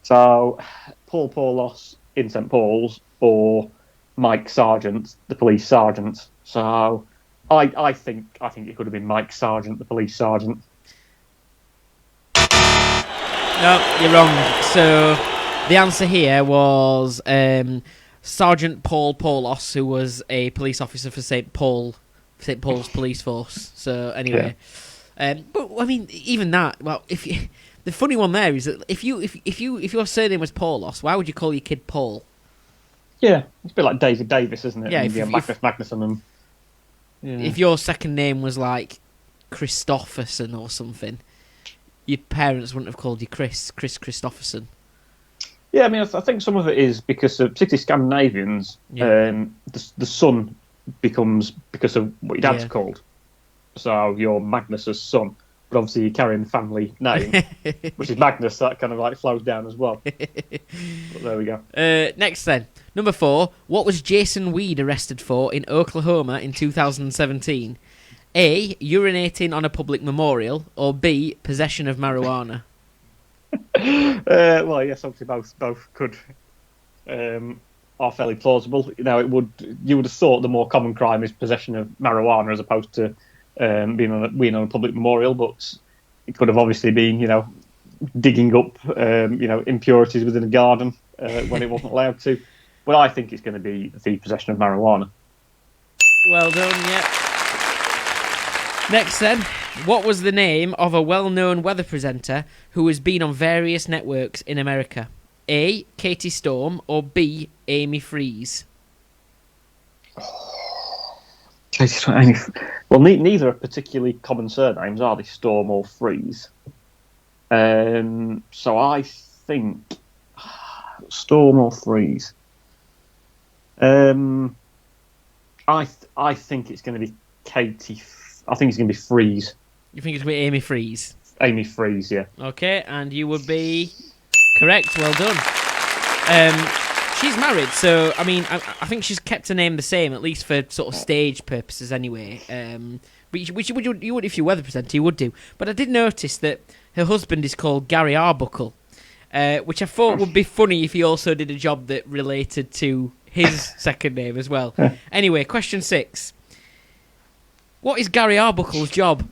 So Paul Paulos in St Paul's or Mike Sargent, the police sergeant. So I think it could have been Mike Sargent, the police sergeant. No, you're wrong. So the answer here was Sergeant Paul Paulos, who was a police officer for St Paul's police force. So anyway, but I mean, even that. Well, the funny one there is that if your surname was Paulos, why would you call your kid Paul? Yeah, it's a bit like David Davis, isn't it? Yeah, Magnus Magnusson and. Yeah. If your second name was like Christopherson or something, your parents wouldn't have called you Chris Christopherson. Yeah, I mean, I think some of it is because of, particularly Scandinavians, the son becomes because of what your dad's called. So you're Magnus's son, but obviously you're carrying the family name, which is Magnus, so that kind of like flows down as well. But there we go. Next then, number 4. What was Jason Weed arrested for in Oklahoma in 2017? A, urinating on a public memorial, or B, possession of marijuana? Well, yes, obviously both could are fairly plausible. You know, you would have thought the more common crime is possession of marijuana as opposed to being on a public memorial, but it could have obviously been, you know, digging up impurities within a garden when it wasn't allowed to. But I think it's going to be the possession of marijuana. Well done, yeah. Next then, what was the name of a well-known weather presenter who has been on various networks in America? A, Katie Storm, or B, Amy Freeze? Katie Storm, Amy. Well, neither are particularly common surnames, are they? Storm or Freeze. So I think Storm or Freeze. I think it's going to be Katie. I think it's going to be Freeze. You think it's going to be Amy Freeze? Amy Freeze, yeah. Okay, and you would be correct. Well done. She's married, so I mean, I think she's kept her name the same, at least for sort of stage purposes, anyway. Which you would, if you were the presenter, you would do. But I did notice that her husband is called Gary Arbuckle, which I thought would be funny if he also did a job that related to his second name as well. Anyway, question 6. What is Gary Arbuckle's job?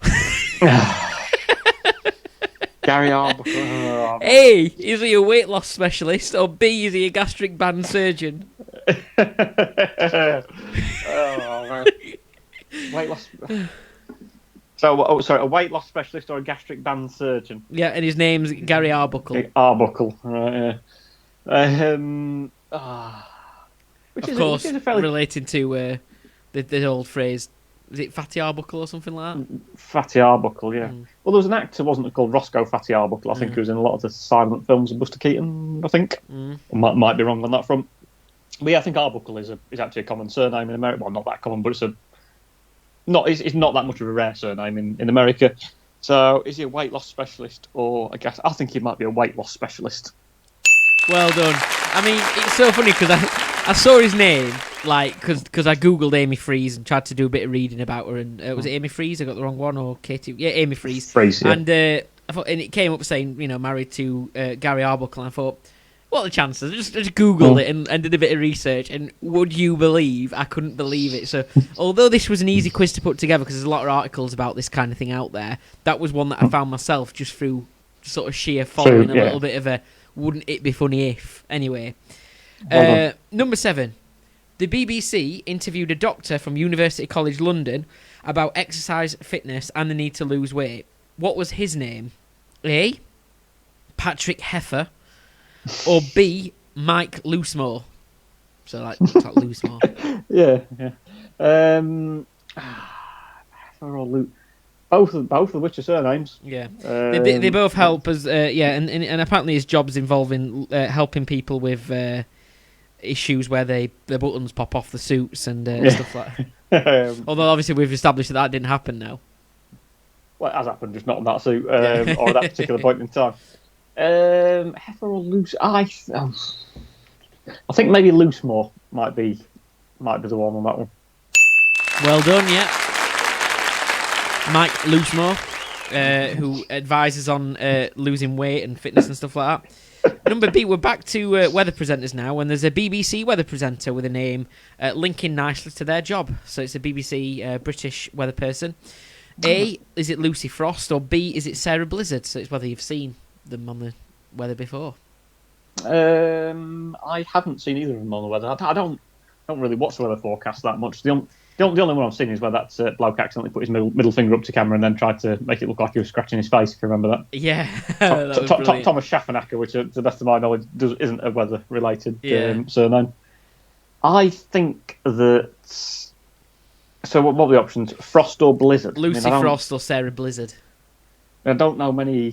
Gary Arbuckle. A, is he a weight loss specialist, or B, is he a gastric band surgeon? Oh, man. Weight loss. So, sorry, a weight loss specialist or a gastric band surgeon? Yeah, and his name's Gary Arbuckle. Arbuckle, right, yeah. Which is fairly relating to the old phrase, is it Fatty Arbuckle or something like that? Fatty Arbuckle, yeah. Well, there was an actor, wasn't it, called Roscoe Fatty Arbuckle? I think he was in a lot of the silent films of Buster Keaton, I think. Might be wrong on that front. But yeah, I think Arbuckle is actually a common surname in America. Well, not that common, but it's not that much of a rare surname in America. So is he a weight loss specialist or I think he might be a weight loss specialist. Well done. I mean, it's so funny because I saw his name, like, because I googled Amy Freeze and tried to do a bit of reading about her, and was it Amy Freeze? I got the wrong one, or Katie? Yeah, Amy Freeze. Yeah. And I thought, and it came up saying, you know, married to Gary Arbuckle, and I thought, what are the chances? I just googled it and did a bit of research, and would you believe? I couldn't believe it. So, although this was an easy quiz to put together, because there's a lot of articles about this kind of thing out there, that was one that I found myself just through sort of sheer following a little bit of a wouldn't it be funny if. Anyway, number 7. The BBC interviewed a doctor from University College London about exercise, fitness, and the need to lose weight. What was his name? A, Patrick Heffer, or B, Mike Loosemore? So like Loosemore. Yeah. Both of which are surnames. Yeah, they both help us. And apparently his job's involving helping people with issues where their buttons pop off the suits and stuff like that. Although obviously we've established that didn't happen now. Well, it has happened, just not on that suit or at that particular point in time. Heifer or loose? I think maybe Loosemore might be the one on that one. Well done, yeah. Mike Loosemore, who advises on losing weight and fitness and stuff like that. Number B, we're back to weather presenters now, and there's a BBC weather presenter with a name linking nicely to their job. So it's a BBC British weather person. A, is it Lucy Frost, or B, is it Sarah Blizzard? So it's whether you've seen them on the weather before. I haven't seen either of them on the weather. I don't really watch the weather forecast that much. The only one I've seen is where that bloke accidentally put his middle finger up to camera and then tried to make it look like he was scratching his face, if you remember that. Yeah. Thomas Schaffenacker, which, to the best of my knowledge, isn't a weather-related surname. I think that... So what were the options? Frost or Blizzard? Lucy Frost or Sarah Blizzard. I don't know many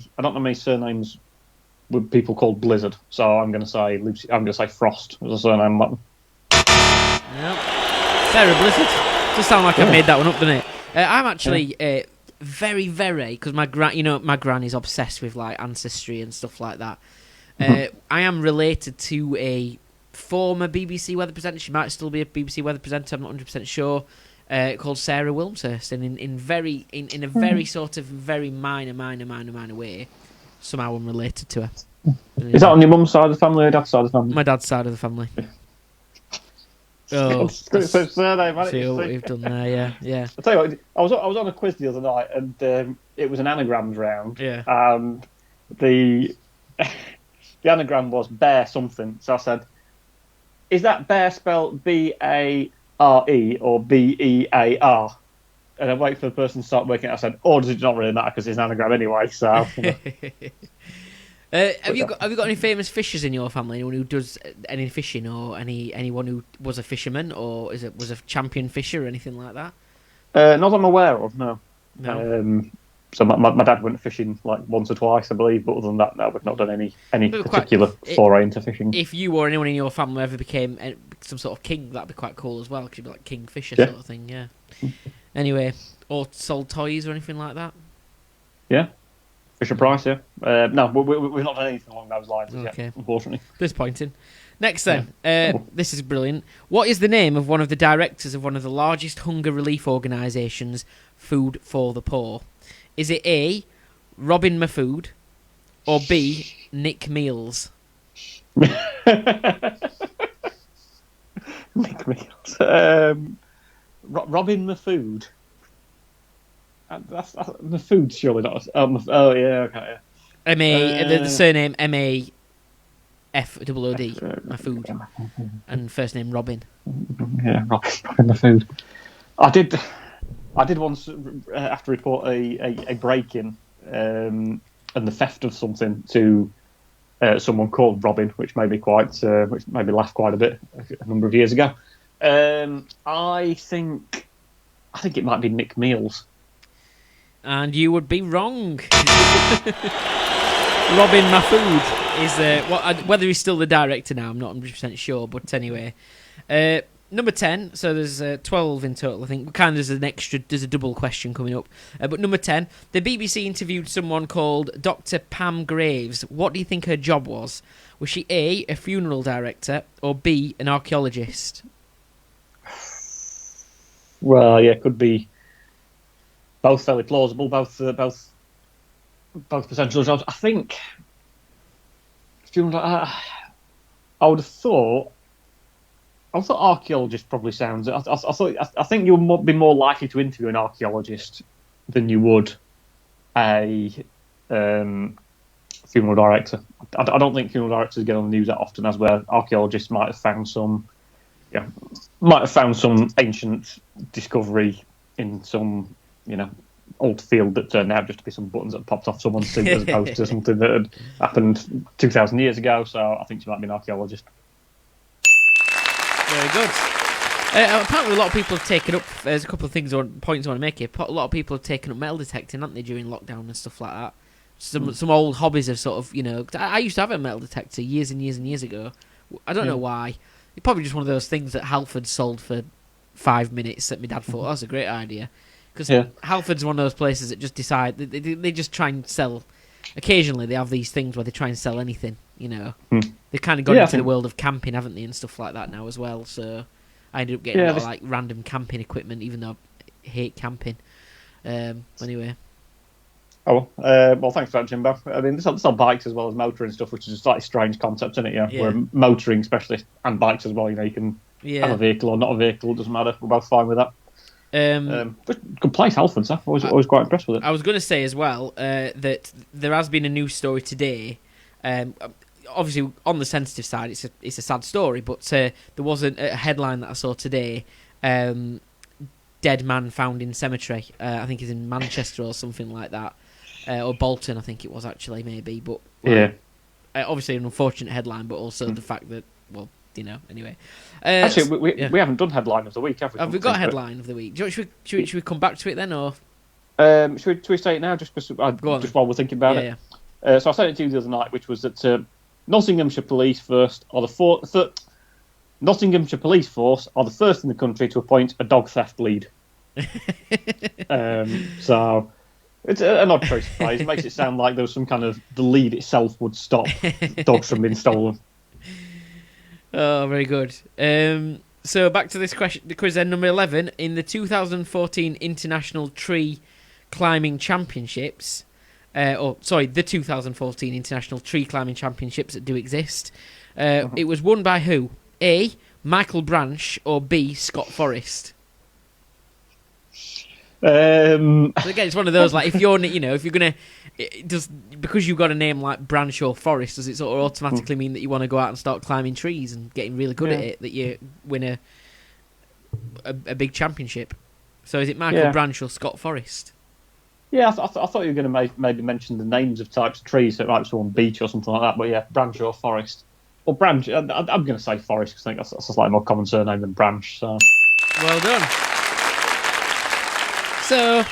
surnames with people called Blizzard, so I'm going to say Lucy. I'm going to say Frost as a surname. Nope. Sarah Blizzard. Does sound like I made that one up, doesn't it? I'm actually very, very, because my gran is obsessed with like ancestry and stuff like that. I am related to a former BBC weather presenter. She might still be a BBC weather presenter. I'm not 100% sure. Called Sarah Wilmshurst, and in a very sort of very minor way, somehow I'm related to her. Is that on your mum's side of the family or dad's side of the family? My dad's side of the family. Oh, surname, see what we've done there, yeah. I'll tell you what, I was on a quiz the other night, and it was an anagrams round. Yeah. And the anagram was bear something. So I said, "Is that bear spelled B-A-R-E or B-E-A-R?" And I wait for the person to start working it. I said, "Or does it not really matter because it's an anagram anyway?" So. Have you got any famous fishers in your family? Anyone who does any fishing, or anyone who was a fisherman, or was a champion fisher or anything like that? Not that I'm aware of, no. So my dad went fishing like once or twice, I believe, but other than that, no, we've not done any particular foray into fishing. If you or anyone in your family ever became some sort of king, that'd be quite cool as well, because you'd be like King Fisher sort of thing, yeah. Anyway, or sold toys or anything like that? Yeah. Fisher Price, yeah. No, we've not done anything along those lines yet, unfortunately. Disappointing. Next then, this is brilliant. What is the name of one of the directors of one of the largest hunger relief organisations, Food for the Poor? Is it A, Robin Mahfood, or B, Nick Meals? Nick Meals. Robin Mahfood. That's Mahfood, surely not. Oh yeah, okay. Yeah. The surname M-A-F-O-O-D, Mahfood, and first name Robin. Yeah, Robin Mahfood. I did once have to report a break-in and the theft of something to someone called Robin, which made me laugh quite a bit a number of years ago. I think it might be Nick Meals. And you would be wrong. Robin Mahfood is whether he's still the director now, I'm not 100% sure, but anyway. Number 10, so there's 12 in total, I think. Kind of there's a double question coming up. But number 10, the BBC interviewed someone called Dr. Pam Graves. What do you think her job was? Was she A, a funeral director, or B, an archaeologist? Well, yeah, could be both fairly plausible, both potential jobs. I think I would have thought. I thought archaeologist probably sounds. I think you would be more likely to interview an archaeologist than you would a funeral director. I don't think funeral directors get on the news that often, as where archaeologists might have found some ancient discovery in some old field that turned out just to be some buttons that popped off someone's suit as opposed to something that had happened 2,000 years ago. So I think she might be an archaeologist. Very good. Apparently, a lot of people have taken up. There's a couple of points I want to make here. A lot of people have taken up metal detecting, haven't they, during lockdown and stuff like that. Some old hobbies have sort of, I used to have a metal detector years and years and years ago. I don't know why. It's probably just one of those things that Halford sold for 5 minutes that my dad thought, that's a great idea. Because Halford's one of those places that just decide, they just try and sell. Occasionally they have these things where they try and sell anything, They've kind of gone into the world of camping, haven't they, and stuff like that now as well. So I ended up getting a lot of random camping equipment, even though I hate camping. Anyway. Oh, well, thanks for that, Jimbo. I mean, there's on bikes as well as motoring and stuff, which is a slightly strange concept, isn't it? Yeah. We're a motoring specialist and bikes as well. You can have a vehicle or not a vehicle, it doesn't matter. We're both fine with that. But good place, Halford's. I was always quite impressed with it. I was going to say as well that there has been a news story today. Obviously, on the sensitive side, it's a sad story, but there was a headline that I saw today. Dead man found in cemetery. I think he's in Manchester or something like that. Or Bolton, I think it was actually, maybe. But obviously an unfortunate headline, but also the fact that, anyway. Actually, we haven't done headline of the week, have we? Have we got headline of the week? Should we come back to it then, or? Should we say it now, just while we're thinking about it? Yeah. So I sent it to you the other night, which was that Nottinghamshire Police Force are the first in the country to appoint a dog theft lead. So it's an odd choice of phrase. It makes it sound like there was some kind of the lead itself would stop dogs from being stolen. Oh, very good. So back to this question, the quiz then, number 11. In the 2014 International Tree Climbing Championships, the 2014 International Tree Climbing Championships that do exist, it was won by who? A, Michael Branch, or B, Scott Forrest? Again, it's one of those, like, if you're gonna, because you've got a name like Branch or Forrest, does it sort of automatically mean that you want to go out and start climbing trees and getting really good at it, that you win a big championship? So is it Michael Branch or Scott Forrest? Yeah, I thought you were going to maybe mention the names of types of trees, so it might be on beach or something like that, but yeah, Branch or Forrest. Well, Branch, I'm going to say Forrest, because I think that's a slightly more common surname than Branch. So. Well done. So,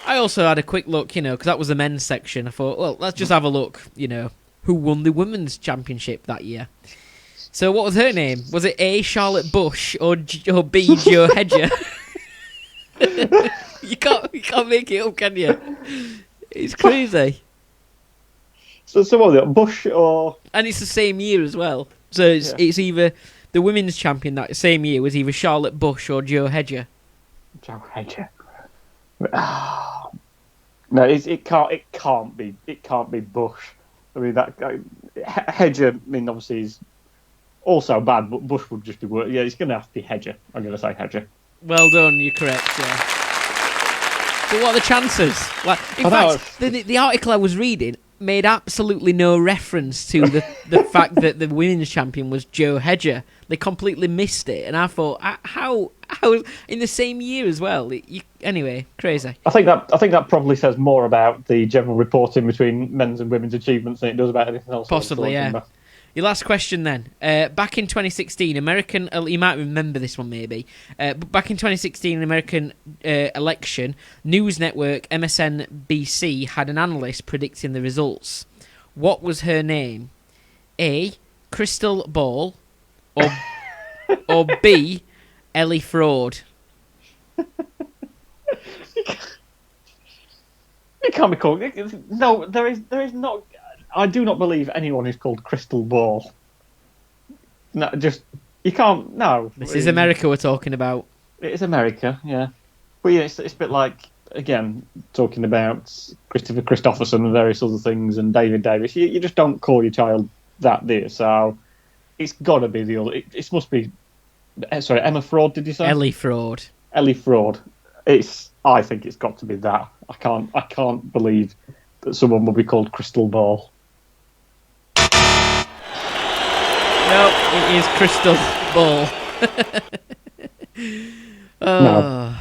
I also had a quick look, because that was the men's section. I thought, well, let's just have a look, who won the women's championship that year. So, what was her name? Was it A, Charlotte Bush, or B, Jo Hedger? You can't make it up, can you? It's crazy. So what was it, Bush or... And it's the same year as well. So it's either... The women's champion that same year was either Charlotte Bush or Jo Hedger. Jo Hedger. No, it can't be Bush. I mean, Hedger, I mean, obviously is also bad, but Bush would just be worse. Yeah, it's going to have to be Hedger. I'm going to say Hedger. Well done, you're correct, yeah. But what are the chances? Like, in fact, the article I was reading made absolutely no reference to the fact that the women's champion was Jo Hedger. They completely missed it, and I thought, how in the same year as well? Anyway, crazy. I think that probably says more about the general reporting between men's and women's achievements than it does about anything else. Possibly, yeah. Your last question then. Back in 2016, you might remember this one maybe, but back in 2016, American election, news network MSNBC had an analyst predicting the results. What was her name? A, Crystal Ball, or B, Ellie Fraud? It can't be called. No, there is not. I do not believe anyone is called Crystal Ball. No, you can't. No, this is America we're talking about. It is America, yeah. But yeah, it's a bit like, again, talking about Christopher Christopherson and various other things, and David Davis. You just don't call your child that, do you? So it's got to be the other. It must be. Sorry, Emma Fraud. Did you say? Ellie Fraud. Ellie Fraud. I think it's got to be that. I can't believe that someone will be called Crystal Ball. No, it is Crystal Ball. No.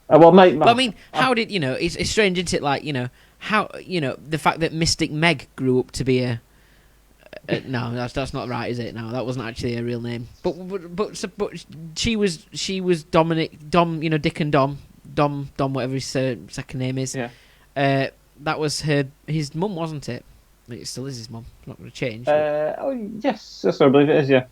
Well, mate. But I mean, how did It's strange, isn't it? Like, how the fact that Mystic Meg grew up to be a No, that's not right, is it? No, that wasn't actually her real name. But she was Dom, Dick and Dom, whatever his second name is. Yeah. That was his mum, wasn't it? It still is his mum. Not going to change. Yes, I believe it is. Yeah,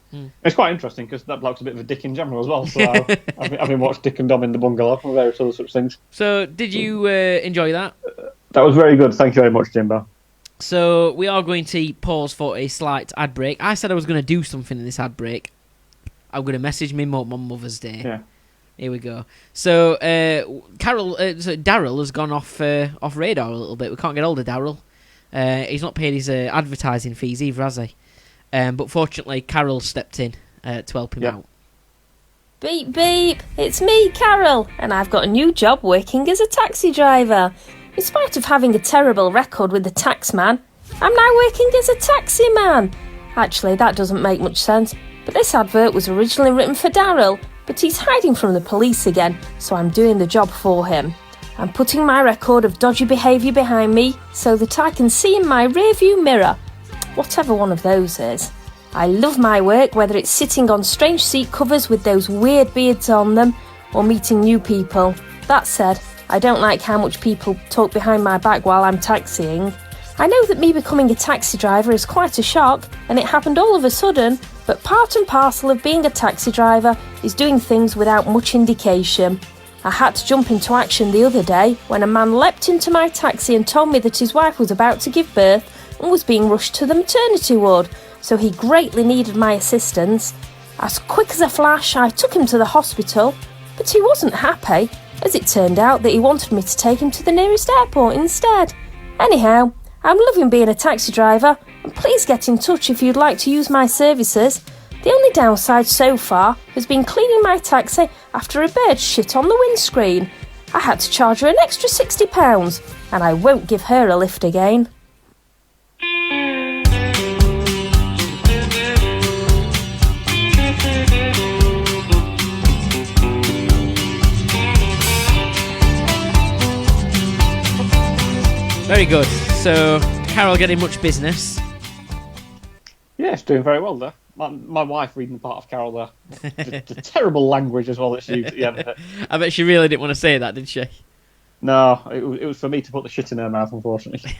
It's quite interesting because that bloke's a bit of a dick in general as well. So having watched Dick and Dom in the Bungalow and various other such things. So, did you enjoy that? That was very good. Thank you very much, Jimbo. So we are going to pause for a slight ad break. I said I was going to do something in this ad break. I'm going to message me mum on Mother's Day. Yeah. Here we go. So Daryl has gone off radar a little bit. We can't get hold of Daryl. He's not paid his advertising fees either, has he? But fortunately, Carol stepped in to help him out. Beep, beep. It's me, Carol, and I've got a new job working as a taxi driver. In spite of having a terrible record with the tax man, I'm now working as a taxi man. Actually, that doesn't make much sense, but this advert was originally written for Daryl, but he's hiding from the police again, so I'm doing the job for him. I'm putting my record of dodgy behaviour behind me so that I can see in my rearview mirror, whatever one of those is. I love my work, whether it's sitting on strange seat covers with those weird beards on them, or meeting new people. That said, I don't like how much people talk behind my back while I'm taxiing. I know that me becoming a taxi driver is quite a shock, and it happened all of a sudden, but part and parcel of being a taxi driver is doing things without much indication. I had to jump into action the other day when a man leapt into my taxi and told me that his wife was about to give birth and was being rushed to the maternity ward, so he greatly needed my assistance. As quick as a flash, I took him to the hospital, but he wasn't happy, as it turned out that he wanted me to take him to the nearest airport instead. Anyhow, I'm loving being a taxi driver, and please get in touch if you'd like to use my services. The only downside so far has been cleaning my taxi after a bird shit on the windscreen. I had to charge her an extra £60, and I won't give her a lift again. Very good. So, Carol getting much business. Yeah, it's doing very well there. My wife reading the part of Carol there. The terrible language as well that she used at the end of it. I bet she really didn't want to say that, did she? No, it was for me to put the shit in her mouth, unfortunately.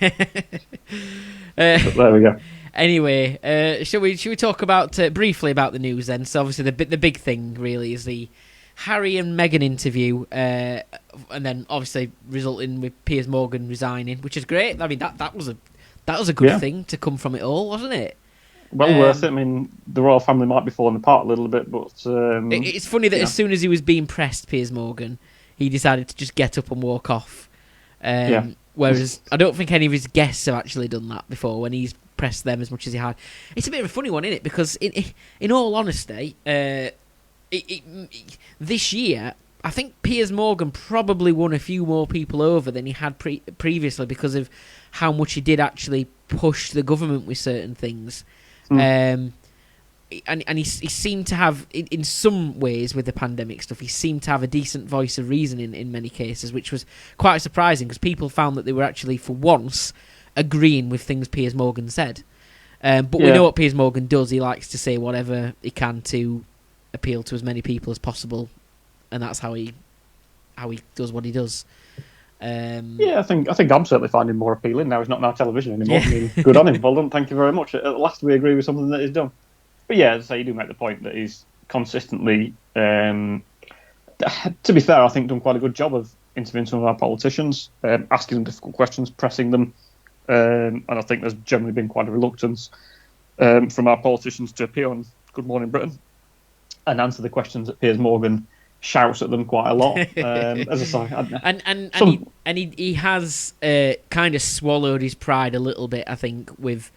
There we go. Anyway, should we talk about briefly about the news then? So obviously the big thing really is the Harry and Meghan interview, and then obviously resulting with Piers Morgan resigning, which is great. I mean that was a good thing to come from it all, wasn't it? Well worth it. I mean, the royal family might be falling apart a little bit, but it's funny that as soon as he was being pressed, Piers Morgan, he decided to just get up and walk off. Whereas I don't think any of his guests have actually done that before when he's pressed them as much as he had. It's a bit of a funny one, isn't it? Because in all honesty, this year, I think Piers Morgan probably won a few more people over than he had previously because of how much he did actually push the government with certain things. And he seemed to have, in some ways with the pandemic stuff, he seemed to have a decent voice of reason in many cases, which was quite surprising because people found that they were actually, for once, agreeing with things Piers Morgan said. But we know what Piers Morgan does. He likes to say whatever he can to appeal to as many people as possible, and that's how he does what he does. I think I'm certainly finding more appealing now. He's not on our television anymore. I mean, good on him. Well done. Thank you very much. At last, we agree with something that he's done. But yeah, as I say, you do make the point that he's consistently, to be fair, I think done quite a good job of interviewing some of our politicians, asking them difficult questions, pressing them, and I think there's generally been quite a reluctance from our politicians to appear on Good Morning Britain and answer the questions that Piers Morgan shouts at them quite a lot. As I say, he has kind of swallowed his pride a little bit, I think, with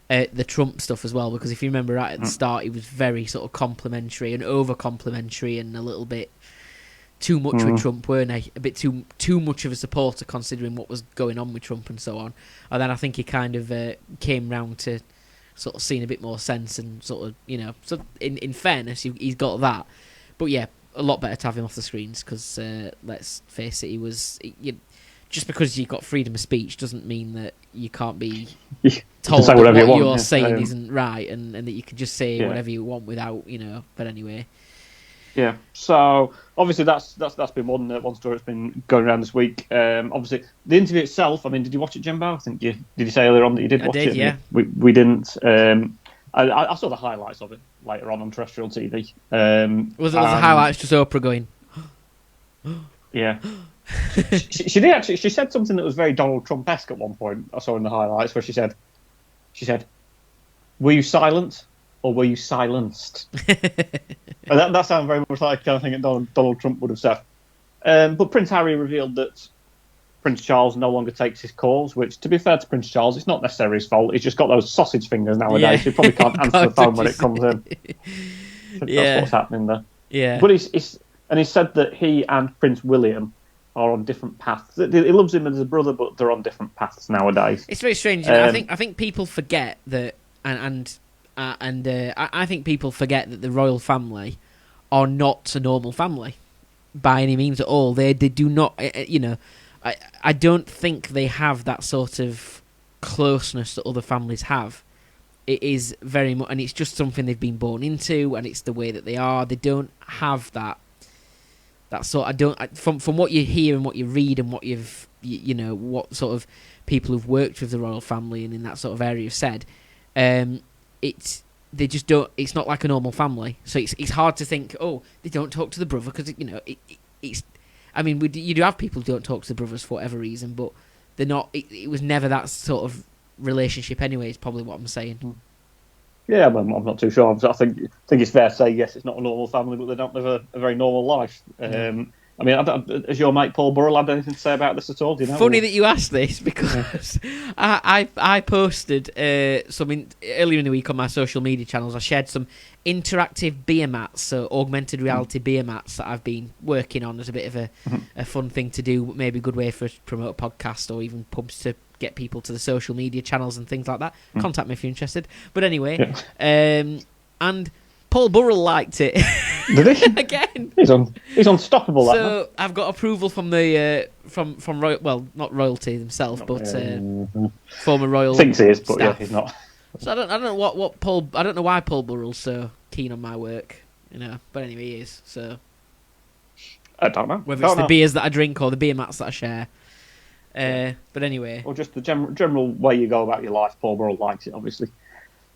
the Trump stuff as well. Because if you remember right at the start, he was very sort of complimentary and over complimentary, and a little bit too much with Trump, weren't he? A bit too much of a supporter considering what was going on with Trump and so on. And then I think he kind of came round to sort of seeing a bit more sense and sort of, so in fairness, he's got that. But yeah, a lot better to have him off the screens because let's face it, just because you've got freedom of speech doesn't mean that you can't be You told can say that whatever what you want, you're yeah. saying isn't right, and that you can just say Yeah. whatever you want without, But anyway, Yeah. So obviously that's been one story that's been going around this week. Obviously the interview itself. I mean, did you watch it, Jimbo? I think did you say earlier on that you did watch it? Yeah. We didn't. I saw the highlights of it later on terrestrial TV. was the highlights just Oprah going? Yeah. she did actually. She said something that was very Donald Trump-esque at one point. I saw in the highlights where she said, "Were you silent or were you silenced?" And that sounds very much like the kind of thing that Donald Trump would have said. But Prince Harry revealed that Prince Charles no longer takes his calls, which, to be fair to Prince Charles, it's not necessarily his fault. He's just got those sausage fingers nowadays. Yeah. So he probably can't answer the phone when it comes in. Yeah. That's what's happening there. Yeah. But he said that he and Prince William are on different paths. He loves him as a brother, but they're on different paths nowadays. It's very strange. I think people forget that, and I think people forget that the royal family are not a normal family by any means at all. They do not, I don't think they have that sort of closeness that other families have. It is very much, and it's just something they've been born into, and it's the way that they are. They don't have that sort. From what you hear and what you read and what what sort of people who've worked with the royal family and in that sort of area have said, they just don't. It's not like a normal family, so it's hard to think. Oh, they don't talk to the brother because it's. I mean, you do have people who don't talk to the brothers for whatever reason, but they're not. It was never that sort of relationship anyway. Is probably what I'm saying. Yeah, I'm not too sure. I think it's fair to say yes, it's not a normal family, but they don't live a very normal life. I mean, has your mate Paul Burrell had anything to say about this at all? Do you know? Funny that you asked this because I posted something earlier in the week on my social media channels. I shared some interactive beer mats, so augmented reality beer mats that I've been working on as a bit of a fun thing to do, maybe a good way for us to promote a podcast or even pubs to get people to the social media channels and things like that. Contact me if you're interested. But anyway, and Paul Burrell liked it. Did he? Again. He's unstoppable. So I've got approval from the from not royalty themselves, but former royal. Thinks he is, but staff. yeah, he's not. So I don't know what Paul. I don't know why Paul Burrell's so keen on my work, But anyway, he is. So I don't know. Whether it's the beers that I drink or the beer mats that I share. But anyway, or just the general way you go about your life. Paul Burrell likes it, obviously.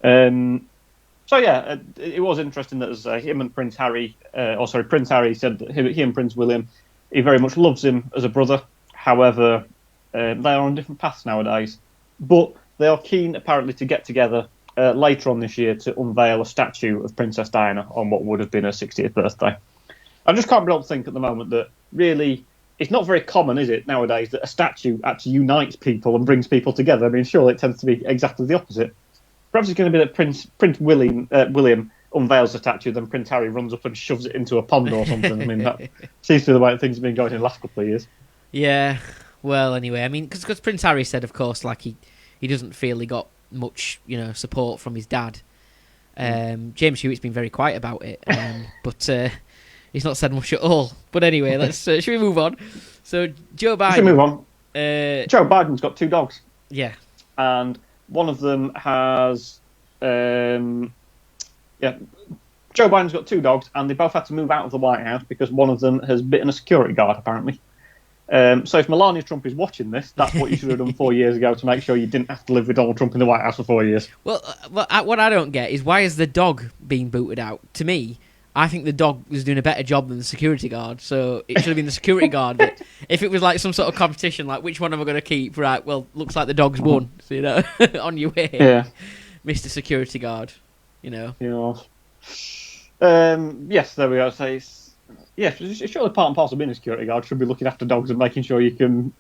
So yeah, it was interesting that as him and Prince Harry, Prince Harry said that he and Prince William, he very much loves him as a brother. However, they are on different paths nowadays. But they are keen, apparently, to get together later on this year to unveil a statue of Princess Diana on what would have been her 60th birthday. I just can't be able to think at the moment that really, it's not very common, is it, nowadays, that a statue actually unites people and brings people together. I mean, surely it tends to be exactly the opposite. Perhaps it's going to be that Prince William unveils the statue, then Prince Harry runs up and shoves it into a pond or something. I mean, that seems to be the way things have been going in the last couple of years. Yeah. Well, anyway, I mean, because Prince Harry said, of course, like he doesn't feel he got much, support from his dad. James Hewitt's been very quiet about it, but he's not said much at all. But anyway, let's should we move on? So Joe Biden. Should we move on? Joe Biden's got 2 dogs. Yeah. And one of them has, Joe Biden's got 2 dogs, and they both had to move out of the White House because one of them has bitten a security guard, apparently. So if Melania Trump is watching this, that's what you should have done 4 years ago to make sure you didn't have to live with Donald Trump in the White House for 4 years. Well, what I don't get is why is the dog being booted out? To me, I think the dog was doing a better job than the security guard, so it should have been the security guard. But if it was like some sort of competition, like which one am I going to keep? Right, well, looks like the dog's won. So, on your way, Mr. Security Guard. Yes, there we go. So surely part and parcel of being a security guard should be looking after dogs and making sure you can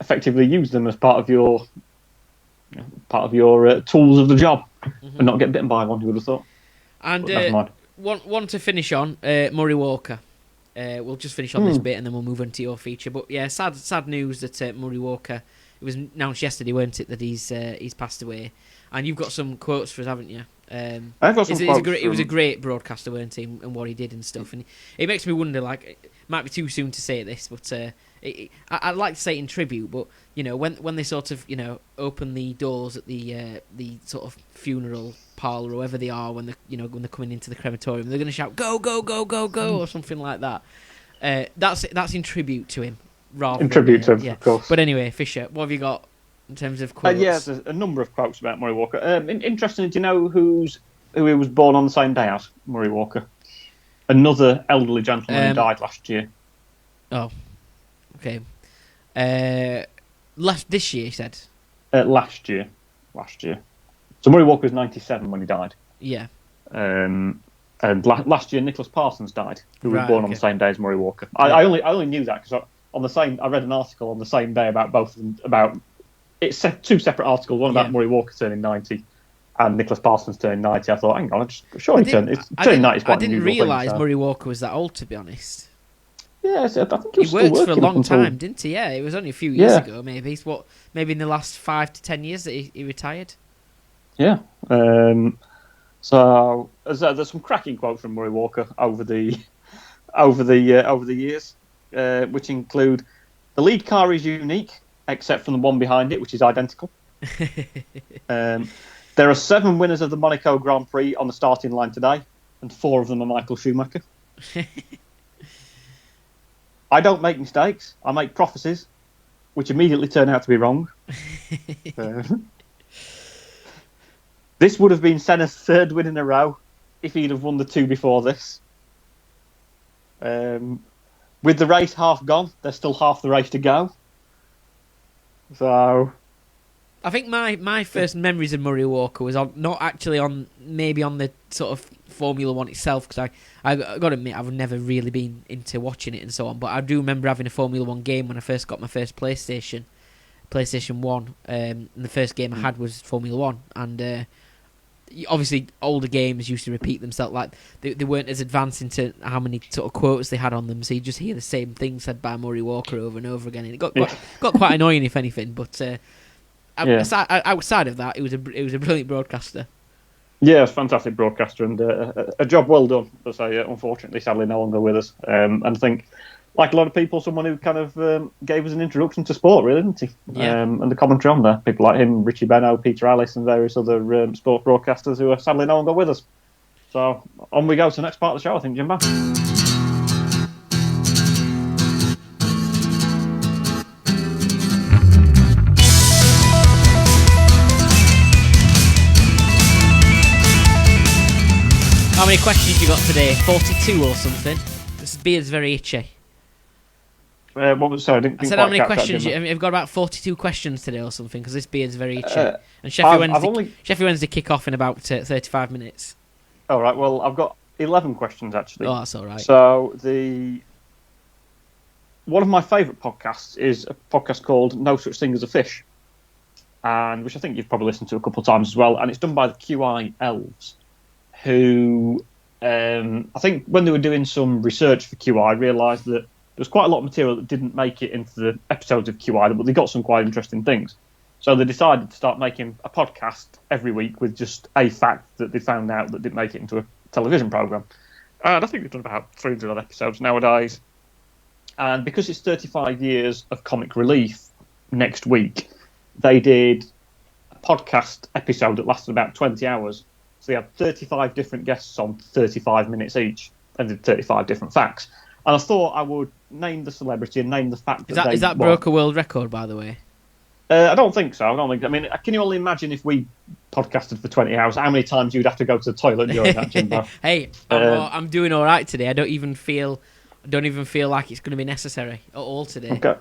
effectively use them as part of your tools of the job, and not get bitten by one. You would have thought. And one to finish on, Murray Walker. We'll just finish on this bit and then we'll move on to your feature. But yeah, sad news that Murray Walker. It was announced yesterday, weren't it, that he's passed away. And you've got some quotes for us, haven't you? I've got some quotes. He was a great broadcaster, weren't he, and what he did and stuff. And it makes me wonder, like, it might be too soon to say this, but I'd like to say in tribute, but when they sort of open the doors at the sort of funeral parlour or wherever they are when they're coming into the crematorium, they're going to shout "Go, go, go, go, go" or something like that. That's in tribute to him, rather. In tribute to him, of course. But anyway, Fisher, what have you got in terms of quotes? There's a number of quotes about Murray Walker. Interesting, do you know who he was born on the same day as? Murray Walker, another elderly gentleman who died last year. Oh, okay. This year, he said. Last year. So Murray Walker was 97 when he died. Yeah. And last year, Nicholas Parsons died, who was born on the same day as Murray Walker. I only knew that because I read an article on the same day about both of them. It's two separate articles, one about Murray Walker turning 90 and Nicholas Parsons turning 90. I thought, hang on, turning 90 is quite I didn't realise Murray Walker was that old, to be honest. Yeah, I think he worked for a long time, didn't he? Yeah, it was only a few years ago, maybe. Maybe in the last 5 to 10 years that he retired. Yeah. So there's some cracking quotes from Murray Walker over the years, which include the lead car is unique, except from the one behind it, which is identical. There are 7 winners of the Monaco Grand Prix on the starting line today, and 4 of them are Michael Schumacher. I don't make mistakes. I make prophecies, which immediately turn out to be wrong. This would have been Senna's 3rd win in a row if he'd have won the 2 before this. With the race half gone, there's still half the race to go. So, I think my first memories of Murray Walker was not actually on the sort of Formula One itself, because I got to admit I've never really been into watching it and so on. But I do remember having a Formula One game when I first got my first PlayStation 1, and the first game I had was Formula One, and obviously older games used to repeat themselves. Like they weren't as advanced into how many sort of quotes they had on them, so you just hear the same thing said by Murray Walker over and over again, and it got quite annoying, if anything. But outside of that, it was a brilliant broadcaster. Yeah, it's a fantastic broadcaster and a job well done. But unfortunately, sadly, no longer with us. And I think, like a lot of people, someone who kind of gave us an introduction to sport, really, didn't he? Yeah. And the commentary on there, people like him, Richie Benno, Peter Ellis, and various other sport broadcasters who are sadly no longer with us. So on we go to the next part of the show, I think, Jimbo. How many questions you got today? 42 or something? This beard's very itchy. What was sorry? I said how many questions? You've got about 42 questions today or something, because this beard's very itchy. And Sheffield Wednesday kick off in about 35 minutes. All right. Well, I've got 11 questions actually. Oh, that's all right. So one of my favourite podcasts is a podcast called No Such Thing as a Fish, and which I think you've probably listened to a couple of times as well. And it's done by the QI Elves, who I think when they were doing some research for QI, realised that there was quite a lot of material that didn't make it into the episodes of QI, but they got some quite interesting things. So they decided to start making a podcast every week with just a fact that they found out that didn't make it into a television programme. And I think they've done about 300 odd episodes nowadays. And because it's 35 years of comic relief next week, they did a podcast episode that lasted about 20 hours. So they had 35 different guests on 35 minutes each and did 35 different facts. And I thought I would name the celebrity and name the fact Is that broke a world record, by the way? I don't think so. I mean, can you only imagine if we podcasted for 20 hours, how many times you'd have to go to the toilet during that, Jimbo? Hey, I'm doing all right today. I don't even feel like it's going to be necessary at all today. Okay.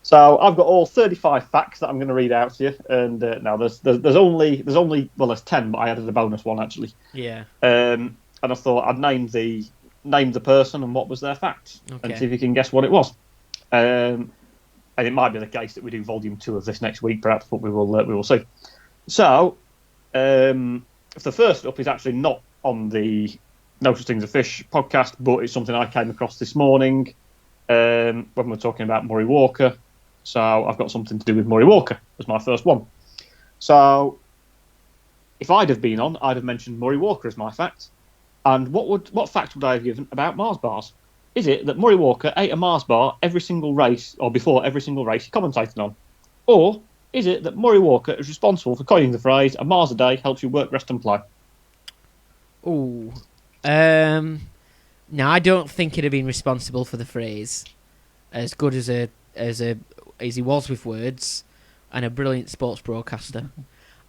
So I've got all 35 facts that I'm going to read out to you, and now there's only there's 10, but I added a bonus one actually. Yeah. And I thought I'd name the person and what was their fact, and see if you can guess what it was. And it might be the case that we do volume 2 of this next week, perhaps, but we will see. So, the first up is actually not on the No Such Thing as a Fish podcast, but it's something I came across this morning when we're talking about Murray Walker. So I've got something to do with Murray Walker as my first one. So if I'd have been on, I'd have mentioned Murray Walker as my fact. And what fact would I have given about Mars bars? Is it that Murray Walker ate a Mars bar every single race, or before every single race he commentated on? Or is it that Murray Walker is responsible for coining the phrase, a Mars a day helps you work, rest and play? Ooh. No, I don't think he'd have been responsible for the phrase. As good as he was with words, and a brilliant sports broadcaster,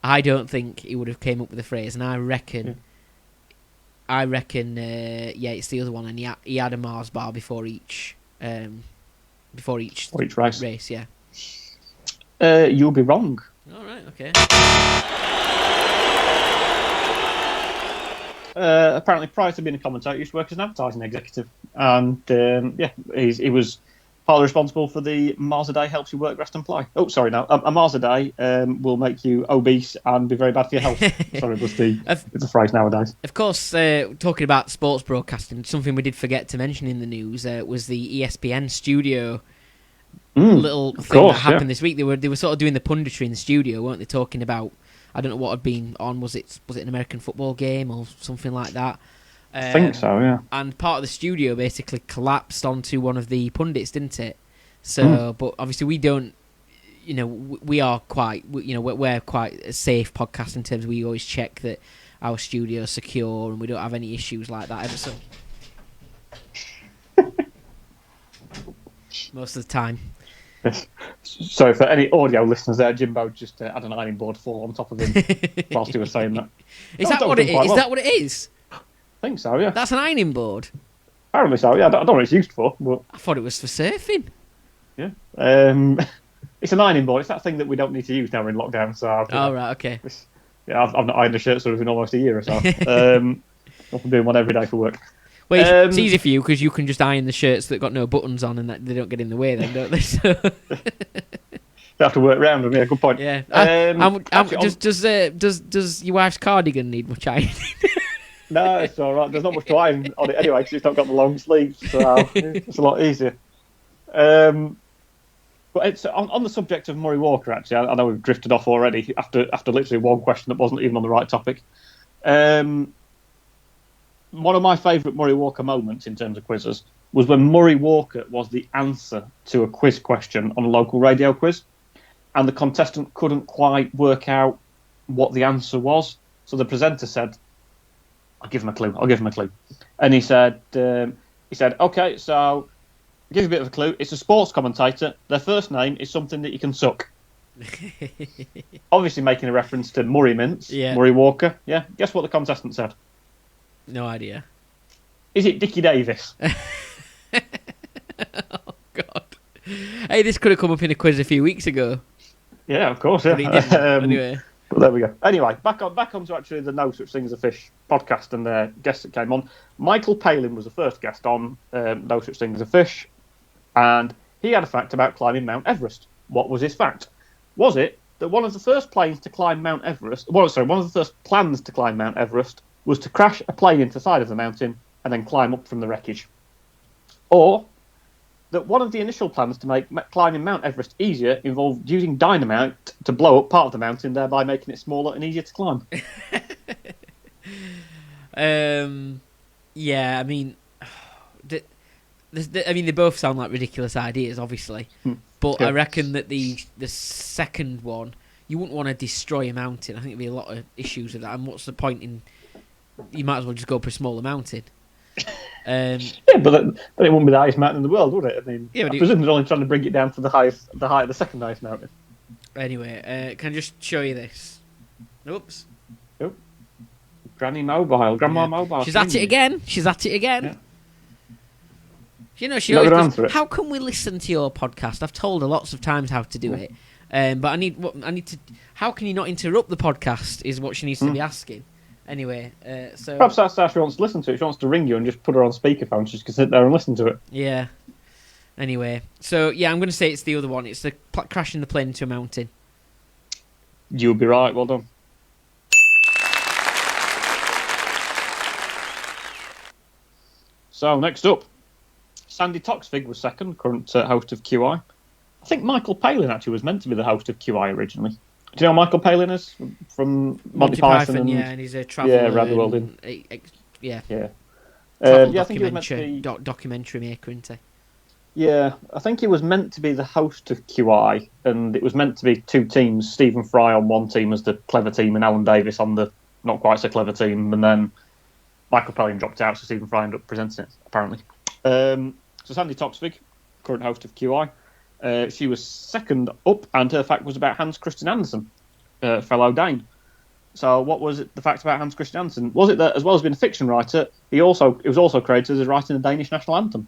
I don't think he would have came up with the phrase. And I reckon, it's the other one. And he had a Mars bar before each race. Yeah. You'll be wrong. All right. Okay. Apparently, prior to being a commentator, he used to work as an advertising executive, and he was partly responsible for the Mars a day helps you work, rest and play. Oh, sorry, no, a Mars a day will make you obese and be very bad for your health. Sorry, was it's a phrase nowadays. Of course, talking about sports broadcasting, something we did forget to mention in the news was the ESPN studio little thing that happened this week. They were sort of doing the punditry in the studio, weren't they? Talking about, I don't know what had been on. Was it an American football game or something like that? I think so, yeah. And part of the studio basically collapsed onto one of the pundits, didn't it? So, but obviously we don't. We are quite. We're quite a safe podcast in terms of we always check that our studio is secure and we don't have any issues like that ever so. Most of the time. So for any audio listeners there, Jimbo just had an ironing board fall on top of him whilst he was saying that. Is that what it is? Is that what it is? I think so, yeah. That's an ironing board? Apparently so, yeah. I don't know what it's used for, but... I thought it was for surfing. Yeah. It's an ironing board. It's that thing that we don't need to use now we're in lockdown, so... Right, okay. I've not ironed a shirt sort of in almost a year or so. I'm doing one every day for work. Well, it's easy for you because you can just iron the shirts that got no buttons on and that they don't get in the way then, don't they? So... They have to work round them, yeah, good point. Yeah. Does your wife's cardigan need much ironing? No, it's all right. There's not much to iron on it anyway because it's not got the long sleeves, so it's a lot easier. But it's on the subject of Murray Walker. Actually, I know we've drifted off already after literally one question that wasn't even on the right topic. One of my favourite Murray Walker moments in terms of quizzes was when Murray Walker was the answer to a quiz question on a local radio quiz, and the contestant couldn't quite work out what the answer was. So the presenter said, I'll give him a clue. And he said, okay, so I'll give you a bit of a clue. It's a sports commentator. Their first name is something that you can suck. Obviously making a reference to Murray Mints, Murray Walker. Yeah. Guess what the contestant said? No idea. Is it Dickie Davis? Oh, God. Hey, this could have come up in a quiz a few weeks ago. Yeah, of course, yeah. Anyway. But there we go. Anyway, back on to actually the No Such Thing as a Fish podcast and the guests that came on. Michael Palin was the first guest on No Such Thing as a Fish, and he had a fact about climbing Mount Everest. What was his fact? Was it that one of the first plans to climb Mount Everest was to crash a plane into the side of the mountain and then climb up from the wreckage? Or that one of the initial plans to make climbing Mount Everest easier involved using dynamite to blow up part of the mountain, thereby making it smaller and easier to climb? Yeah, I mean, they both sound like ridiculous ideas, obviously. But yeah. I reckon that the second one, you wouldn't want to destroy a mountain. I think there'd be a lot of issues with that. And what's the point in? You might as well just go for a smaller mountain. Yeah, but it wouldn't be the highest mountain in the world, would it? I mean, I presume they're only trying to bring it down to the height of the second highest mountain. Anyway, can I just show you this? Oops. Oh. Grandma Mobile. She's at it again. Yeah. She always goes, how can we listen to your podcast? I've told her lots of times how to do it. But I need to. How can you not interrupt the podcast? Is what she needs to be asking. Anyway, so perhaps that's how she wants to listen to it. She wants to ring you and just put her on speakerphone. She can sit there and listen to it. Yeah. Anyway, so yeah, I'm going to say it's the other one. It's the crashing the plane into a mountain. You'll be right. Well done. So next up, Sandy Toksvig was second, current host of QI. I think Michael Palin actually was meant to be the host of QI originally. Do you know who Michael Palin is from Monty Python? And he's a traveller. Yeah, around the world. Yeah. Travel I think he was meant to be. documentary maker, isn't he? Yeah, I think he was meant to be the host of QI, and it was meant to be two teams: Stephen Fry on one team as the clever team, and Alan Davis on the not quite so clever team. And then Michael Palin dropped out, so Stephen Fry ended up presenting it, apparently. So Sandy Toksvig, current host of QI, she was second up, and her fact was about Hans Christian Andersen, fellow Dane. So what was it, the fact about Hans Christian Andersen? Was it that, as well as being a fiction writer, it was also credited as writing the Danish national anthem?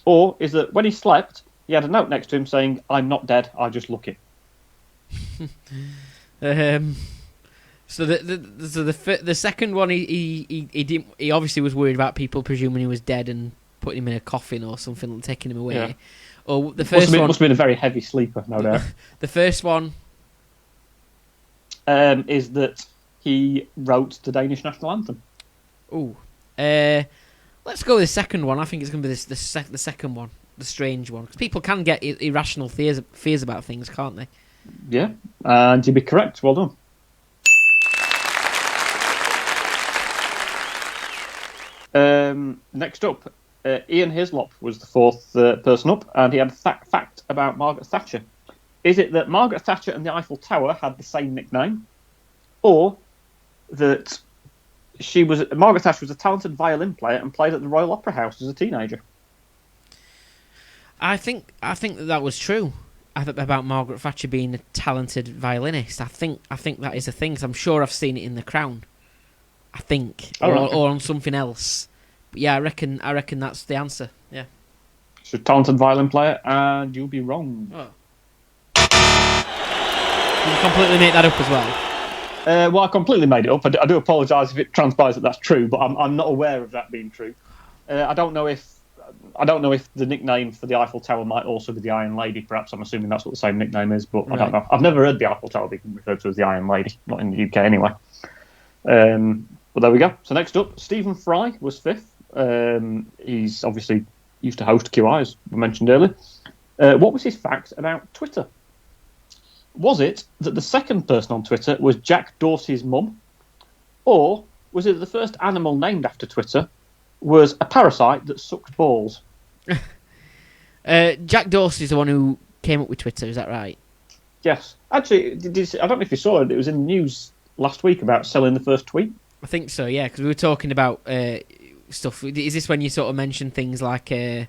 Or is that when he slept, he had a note next to him saying, "I'm not dead, I just look it." So the second one, he obviously was worried about people presuming he was dead and putting him in a coffin or something, taking him away. Yeah. Or the first one must have been a very heavy sleeper, no doubt. The first one is that he wrote the Danish national anthem. Oh, let's go with the second one. I think it's going to be the second one, the strange one, because people can get irrational fears about things, can't they? Yeah, and you'd be correct. Well done. Next up, Ian Hislop was the fourth person up, and he had a fact about Margaret Thatcher. Is it that Margaret Thatcher and the Eiffel Tower had the same nickname, or that Margaret Thatcher was a talented violin player and played at the Royal Opera House as a teenager? I think that was true. About Margaret Thatcher being a talented violinist. I think that is a thing. 'Cause I'm sure I've seen it in The Crown. I think, or on something else. But yeah, I reckon that's the answer. Yeah. She's a talented violin player, and you'll be wrong. Oh. You completely make that up as well. Well, I completely made it up. I do apologise if it transpires that that's true, but I'm not aware of that being true. I don't know if the nickname for the Eiffel Tower might also be the Iron Lady. Perhaps I'm assuming that's what the same nickname is, but right. I don't know. I've never heard the Eiffel Tower being referred to as the Iron Lady, not in the UK anyway. But there we go. So next up, Stephen Fry was fifth. He's obviously used to host QI, as we mentioned earlier. What was his fact about Twitter? Was it that the second person on Twitter was Jack Dorsey's mum? Or was it that the first animal named after Twitter was a parasite that sucked balls? Jack Dorsey's the one who came up with Twitter, is that right? Yes. Actually, I don't know if you saw it. It was in the news last week about selling the first tweet. I think so, yeah, because we were talking about stuff. Is this when you sort of mentioned things like Elon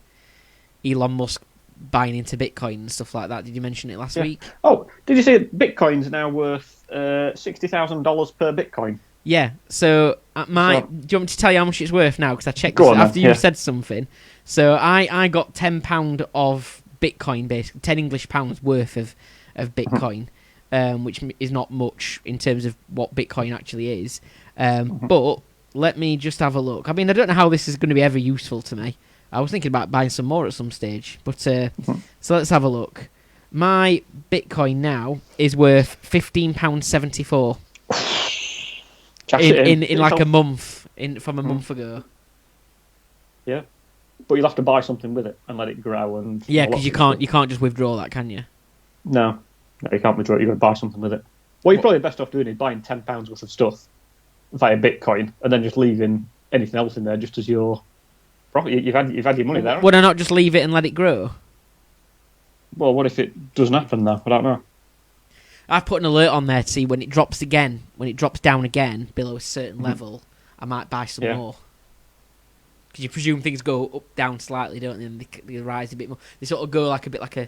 Musk buying into Bitcoin and stuff like that? Did you mention it last week? Oh, did you see Bitcoin's now worth $60,000 per Bitcoin? Yeah, so do you want me to tell you how much it's worth now? Because I checked this after you said something. So I got £10 of Bitcoin, basically, 10 English pounds worth of Bitcoin, which is not much in terms of what Bitcoin actually is. But let me just have a look. I mean, I don't know how this is going to be ever useful to me. I was thinking about buying some more at some stage. But so let's have a look. My Bitcoin now is worth £15.74. In like a month, from a month ago. Yeah, but you'll have to buy something with it and let it grow. And yeah, because you can't just withdraw that, can you? No, you can't withdraw it. You've got to buy something with it. What you're probably best off doing is buying £10 worth of stuff via Bitcoin and then just leaving anything else in there just as your profit. You've had your money there. Would I not just leave it and let it grow? Well, what if it doesn't happen though? I don't know. I've put an alert on there to see when it drops down again below a certain level, I might buy some more. Because you presume things go up, down slightly, don't they? And they rise a bit more. They sort of go like a bit like a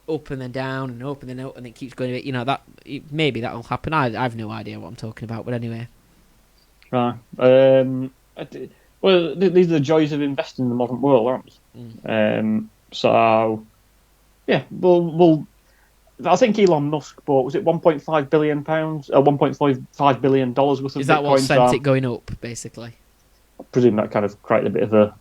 up and then down and up and then up, and it keeps going a bit. You know, maybe that'll happen. I have no idea what I'm talking about, but anyway. Right. Well, these are the joys of investing in the modern world, aren't they? So, yeah, we'll. I think Elon Musk bought, was it £1.5 billion, $1.5 billion worth of Bitcoin? Is that what sent it going up, basically? I presume that kind of created a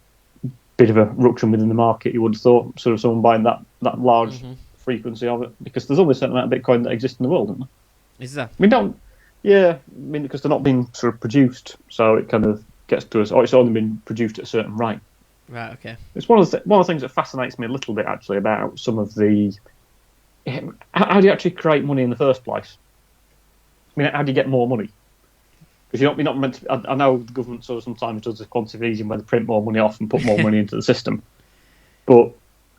bit of a ruction within the market. You would have thought, sort of someone buying that large frequency of it, because there's only a certain amount of Bitcoin that exists in the world, isn't there? Is there? Because they're not being sort of produced, so it kind of gets to us. Or it's only been produced at a certain rate. Right. Okay. It's one of the things that fascinates me a little bit actually about some of the. How do you actually create money in the first place? I mean, how do you get more money? Because you're not meant to. I know the government sort of sometimes does a quantitative easing where they print more money off and put more money into the system, but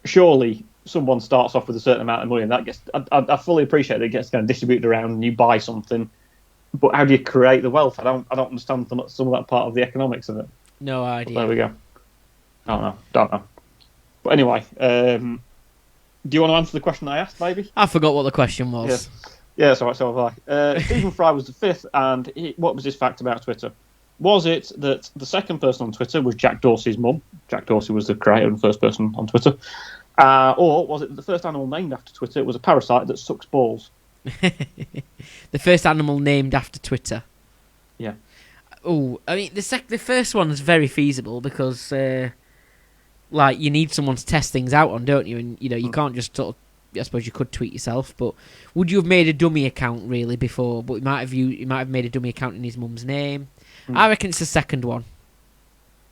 surely someone starts off with a certain amount of money and that gets. I fully appreciate that it gets kind of distributed around and you buy something, but how do you create the wealth? I don't understand some of that part of the economics of it. No idea. But there we go. Don't know. But anyway, do you want to answer the question I asked, maybe? I forgot what the question was. Yeah, so have I. Stephen Fry was the fifth, and what was his fact about Twitter? Was it that the second person on Twitter was Jack Dorsey's mum? Jack Dorsey was the creator and first person on Twitter. Or was it that the first animal named after Twitter was a parasite that sucks balls? The first animal named after Twitter. Yeah. Oh, I mean, the first one is very feasible because, like, you need someone to test things out on, don't you? And you can't just sort of. I suppose you could tweet yourself, but would you have made a dummy account really before? But you might have made a dummy account in his mum's name. I reckon it's the second one.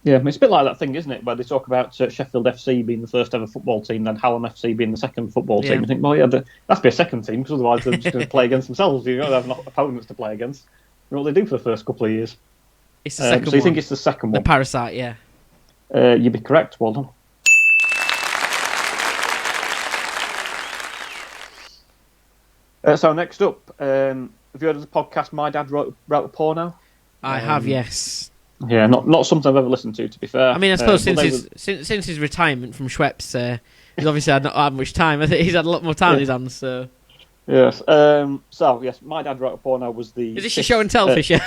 Yeah, I mean, it's a bit like that thing, isn't it, where they talk about Sheffield FC being the first ever football team, then Hallam FC being the second football team. You think, well, yeah, there has to be a second team, because otherwise they're just going to play against themselves. They have no opponents to play against. You know what they do for the first couple of years. It's the second one. So you think it's the second one? The parasite, yeah. You'd be correct, well done. So next up, have you heard of the podcast My Dad Wrote a Porno? I have, yes. Yeah, not something I've ever listened to be fair. I mean, I suppose since his retirement from Schweppes, he's obviously not had much time. I think he's had a lot more time on his hands. So. Yes. So yes, My Dad Wrote a Porno was the. Is this your show and tell, Fisher?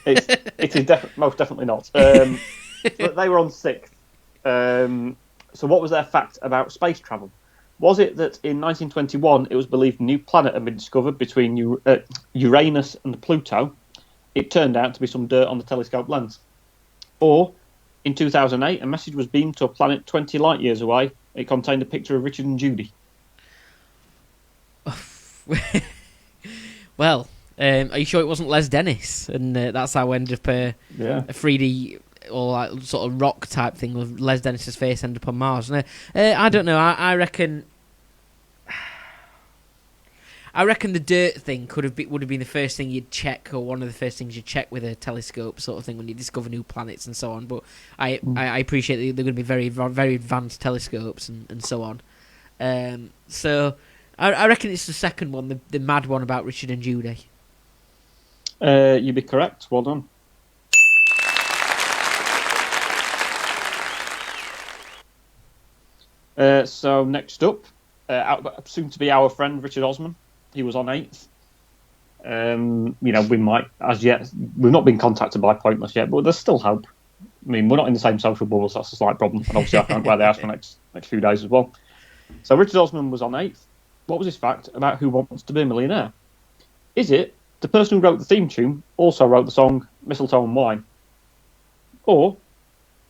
It is most definitely not. But they were on sixth. So what was their fact about space travel? Was it that in 1921 it was believed a new planet had been discovered between Uranus and Pluto? It turned out to be some dirt on the telescope lens. Or, in 2008, a message was beamed to a planet 20 light years away. It contained a picture of Richard and Judy. Well, are you sure it wasn't Les Dennis? And that's how we ended up a 3D or like sort of rock type thing with Les Dennis's face ended up on Mars. I don't know. I reckon the dirt thing would have been the first thing you'd check, or one of the first things you'd check with a telescope, sort of thing, when you discover new planets and so on. But I appreciate that they're going to be very, very advanced telescopes and so on. So I reckon it's the second one, the mad one about Richard and Judy. You'd be correct. Well done. So next up, soon to be our friend Richard Osman. He was on 8th. We've not been contacted by Pointless yet, but there's still hope. I mean, we're not in the same social bubble, so that's a slight problem. And obviously I can't wear the house for the next few days as well. So Richard Osman was on 8th. What was his fact about Who Wants to Be a Millionaire? Is it the person who wrote the theme tune also wrote the song Mistletoe and Wine? Or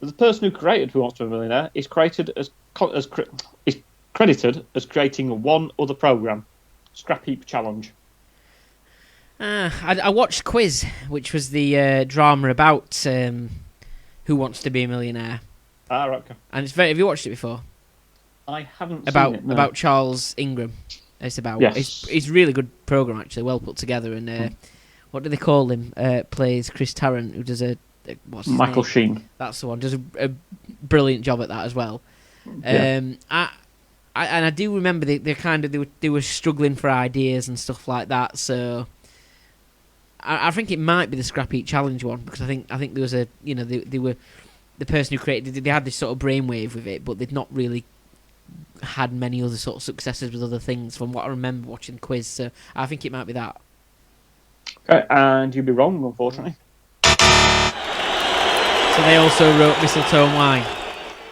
the person who created Who Wants to Be a Millionaire is credited as creating one other programme, Scrap Heap Challenge? I watched Quiz, which was the drama about Who Wants to Be a Millionaire. Right, okay. And it's very. Have you watched it before? I haven't seen it, no. About Charles Ingram. It's about. Yes. It's a really good programme, actually, well put together. And what do they call him? Plays Chris Tarrant, who does what's his Michael name? Sheen. That's the one. Does a brilliant job at that as well. Yeah. I do remember they were struggling for ideas and stuff like that. So I think it might be the Scrap Heap Challenge one, because I think there was they were the person who created it. They had this sort of brainwave with it, but they'd not really had many other sort of successes with other things from what I remember watching Quiz. So I think it might be that. Okay, and you'd be wrong, unfortunately. So they also wrote Mistletoe and Wine.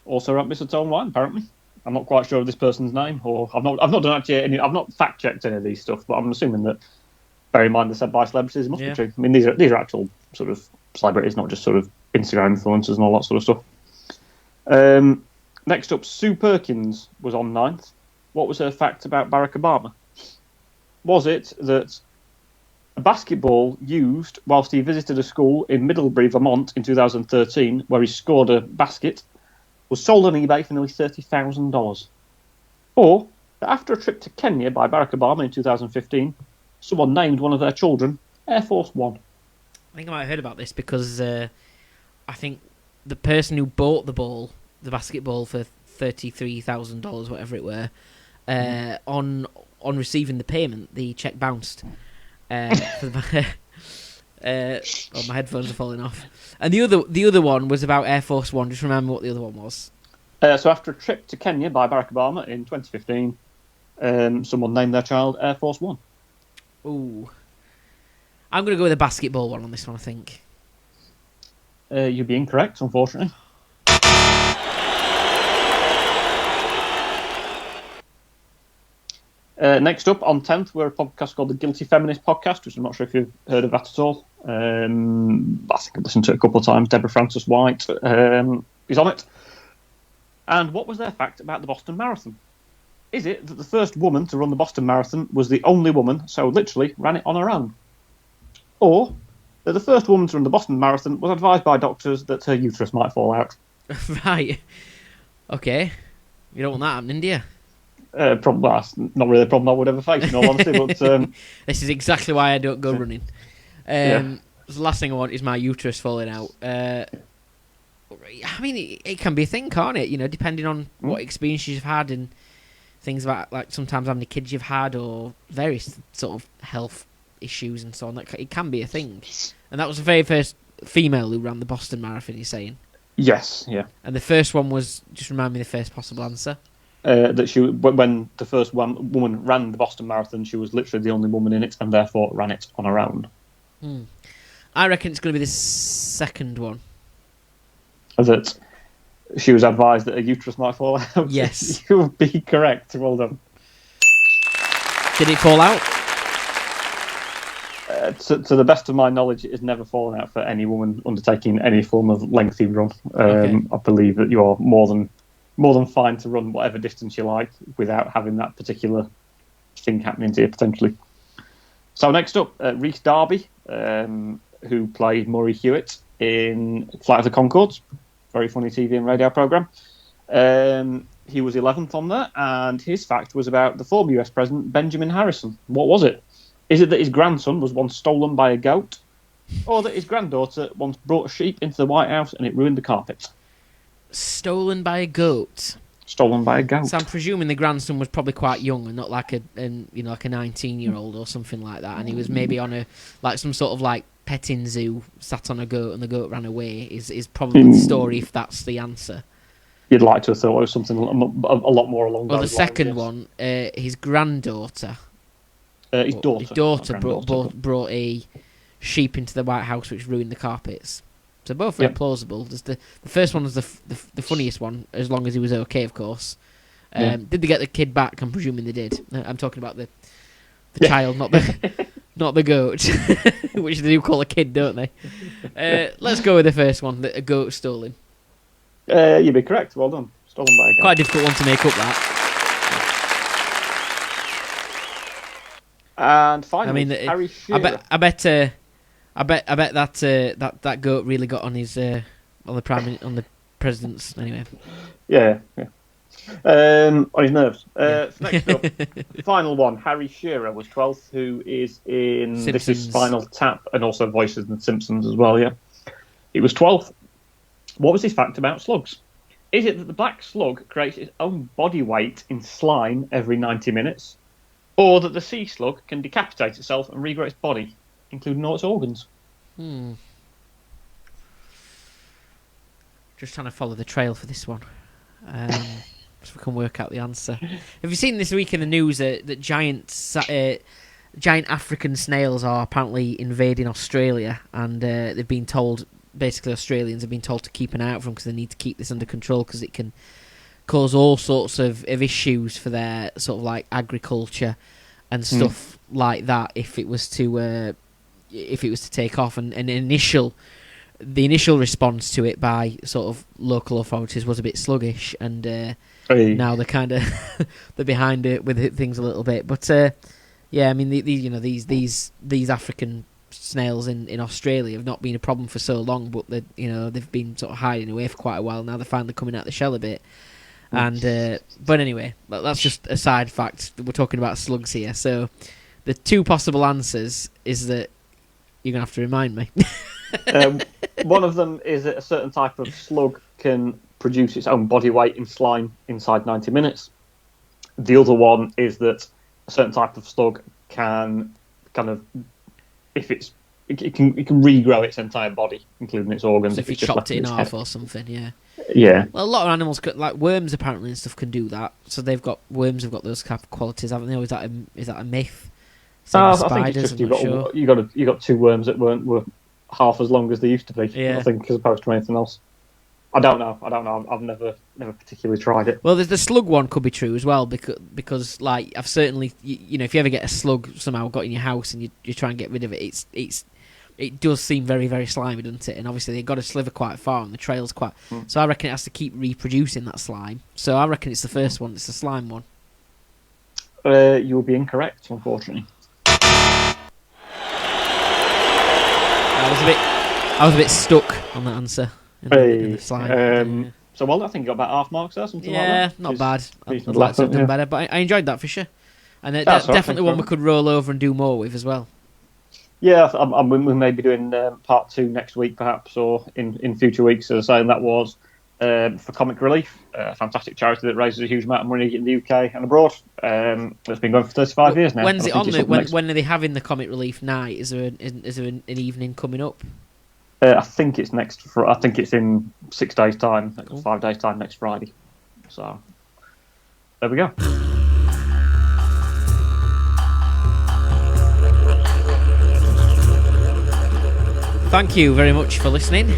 Also wrote Mistletoe and Wine, apparently. I'm not quite sure of this person's name, or I've not done actually I've not fact checked any of these stuff, but I'm assuming that, bear in mind they're said by celebrities, it must be true. I mean, these are actual sort of celebrities, not just sort of Instagram influencers and all that sort of stuff. Next up, Sue Perkins was on 9th. What was her fact about Barack Obama? Was it that a basketball used whilst he visited a school in Middlebury, Vermont in 2013, where he scored a basket, was sold on eBay for nearly $30,000? Or that after a trip to Kenya by Barack Obama in 2015, someone named one of their children Air Force One? I think I might have heard about this because I think the person who bought the basketball for $33,000, whatever it were, on receiving the payment, the check bounced. For the, my headphones are falling off. And the other one was about Air Force One. Just remember what the other one was. So after a trip to Kenya by Barack Obama in 2015, someone named their child Air Force One. Ooh. I'm going to go with the basketball one on this one, I think. You'd be incorrect, unfortunately. Next up, on 10th, we're a podcast called the Guilty Feminist Podcast, which I'm not sure if you've heard of that at all. I think I've listened to it a couple of times. Deborah Francis White is on it. And what was their fact about the Boston Marathon? Is it that the first woman to run the Boston Marathon was the only woman, so literally ran it on her own? Or that the first woman to run the Boston Marathon was advised by doctors that her uterus might fall out? Right. Okay. You don't want that happening, do you? Probably, that's not really a problem I would ever face, in all honesty. But this is exactly why I don't go running. Yeah. The last thing I want is my uterus falling out. I mean, it can be a thing, can't it? You know, depending on what experience you've had and things about, like, sometimes how many kids you've had or various sort of health issues and so on. It can be a thing. And that was the very first female who ran the Boston Marathon, you're saying? Yes, yeah. And the first one was, just remind me the first possible answer. That when the first woman ran the Boston Marathon, she was literally the only woman in it, and therefore ran it on her own. I reckon it's going to be the second one. That she was advised that her uterus might fall out. Yes. You would be correct. Well done. Did it fall out? To the best of my knowledge, it has never fallen out for any woman undertaking any form of lengthy run. Okay. I believe that you are more than fine to run whatever distance you like without having that particular thing happening to you, potentially. So next up, Reek Darby, who played Murray Hewitt in Flight of the Conchords. Very funny TV and radio programme. He was 11th on there, and his fact was about the former US President, Benjamin Harrison. What was it? Is it that his grandson was once stolen by a goat? Or that his granddaughter once brought a sheep into the White House and it ruined the carpet? Stolen by a goat. Stolen by a goat. So I'm presuming the grandson was probably quite young and not like a 19-year-old or something like that, and he was maybe on some sort of like petting zoo, sat on a goat and the goat ran away. Is probably the story if that's the answer. You'd like to have thought it was something a lot more along those lines. Well, the second one, his granddaughter. His daughter brought a sheep into the White House, which ruined the carpets. So both very plausible. The first one was the funniest one, as long as he was okay, of course. Did they get the kid back? I'm presuming they did. I'm talking about the child, not the goat, which they do call a kid, don't they? Let's go with the first one, that a goat stolen. You'd be correct. Well done. Stolen by a goat. Quite a difficult one to make up that. And finally, I mean, Harry Shearer. I bet that goat really got on his on the president's anyway. Yeah. On his nerves. Next up, the final one. Harry Shearer was 12th, who is in Simpsons. This Is Spinal Tap and also voices in The Simpsons as well. Yeah, he was 12th. What was his fact about slugs? Is it that the black slug creates its own body weight in slime every 90 minutes? Or that the sea slug can decapitate itself and regrow its body, including all its organs? Just trying to follow the trail for this one. So we can work out the answer. Have you seen this week in the news that giant African snails are apparently invading Australia, and they've been told, basically Australians have been told to keep an eye out for them because they need to keep this under control because it can cause all sorts of issues for their sort of like agriculture and stuff like that if it was to take off. And the initial response to it by sort of local authorities was a bit sluggish, and now they're kind of they're behind it with things a little bit. But yeah, I mean these African snails in Australia have not been a problem for so long, but they've been sort of hiding away for quite a while. Now they're finally coming out the shell a bit. And but anyway, that's just a side fact. We're talking about slugs here. So the two possible answers is that You're gonna have to remind me. One of them is that a certain type of slug can produce its own body weight in slime inside 90 minutes. The other one is that a certain type of slug can kind of, if it can regrow its entire body, including its organs. So if you chopped it in half or something, yeah. Yeah. Well, a lot of animals, like worms, apparently and stuff, can do that. So worms have got those kind of qualities, haven't they? Or is that a myth? Same with I think it's just you got two worms that were half as long as they used to be. Yeah. I think, as opposed to anything else. I don't know. I've never particularly tried it. Well, the slug one could be true as well, because like I've certainly, you know, if you ever get a slug somehow got in your house and you try and get rid of it, it does seem very, very slimy, doesn't it? And obviously they've got to sliver quite far and the trail's quite... So I reckon it has to keep reproducing that slime. So I reckon it's the first one, it's the slime one. You will be incorrect, unfortunately. I was a bit stuck on that answer. In the slime. So, well, I think you got about half marks there, something like that. Yeah, not bad. I'd like to have done better, but I enjoyed that for sure. And that's definitely one we could roll over and do more with as well. Yeah, we may be doing part 2 next week, perhaps, or in future weeks. As I say, and that was for Comic Relief, a fantastic charity that raises a huge amount of money in the UK and abroad. It's been going for 35 years now. When's it on? When are they having the Comic Relief night? Is there an evening coming up? I think it's I think it's in 6 days' time, 5 days' time, next Friday. So there we go. Thank you very much for listening.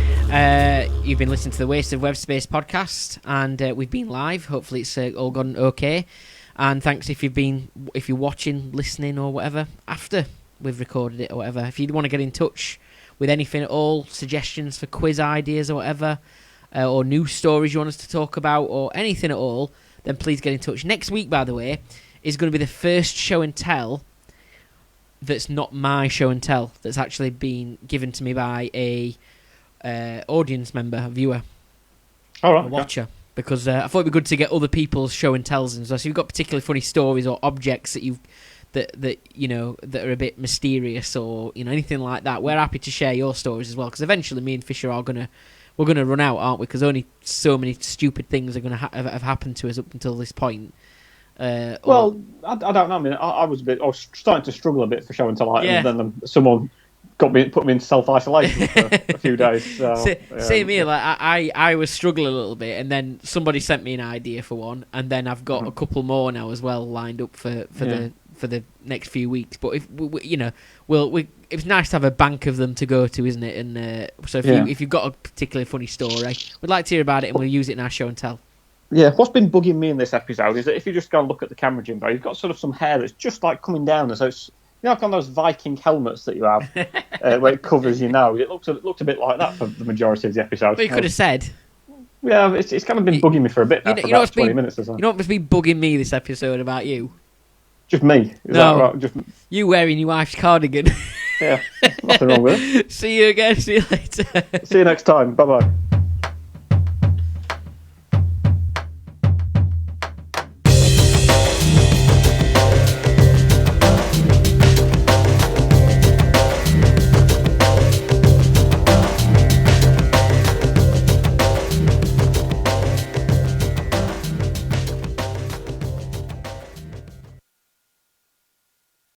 You've been listening to the Waste of Web Space podcast, and we've been live. Hopefully it's all gone okay. And thanks if you're watching, listening, or whatever after we've recorded it or whatever. If you want to get in touch with anything at all, suggestions for quiz ideas or whatever, or news stories you want us to talk about, or anything at all, then please get in touch. Next week, by the way, is going to be the first show and tell that's not my show and tell, that's actually been given to me by a audience member, a viewer, a watcher, because I thought it'd be good to get other people's show and tells. And so if you've got particularly funny stories or objects that you know that are a bit mysterious, or you know anything like that, we're happy to share your stories as well, because eventually me and Fisher we're gonna run out, aren't we? Because only so many stupid things are gonna have happened to us up until this point. Well, I don't know. I mean, I was starting to struggle a bit for show and tell, and then someone put me into self-isolation for a few days. So, same here. Like I was struggling a little bit, and then somebody sent me an idea for one, and then I've got a couple more now as well lined up for the next few weeks. But if it's nice to have a bank of them to go to, isn't it? And so if you've got a particularly funny story, we'd like to hear about it, and we'll use it in our show and tell. Yeah, what's been bugging me in this episode is that if you just go and look at the camera, Jimbo, you've got sort of some hair that's just like coming down, so it's, you know, like on those Viking helmets that you have, where it covers your nose. It looked a bit like that for the majority of the episode. Well, you could have said. Yeah, it's kind of been bugging me for a bit now, for about 20 minutes or so. You know what's been bugging me this episode about you? Just me? Is that right? Just you wearing your wife's cardigan. Yeah, nothing wrong with it. See you again. See you later. See you next time. Bye-bye.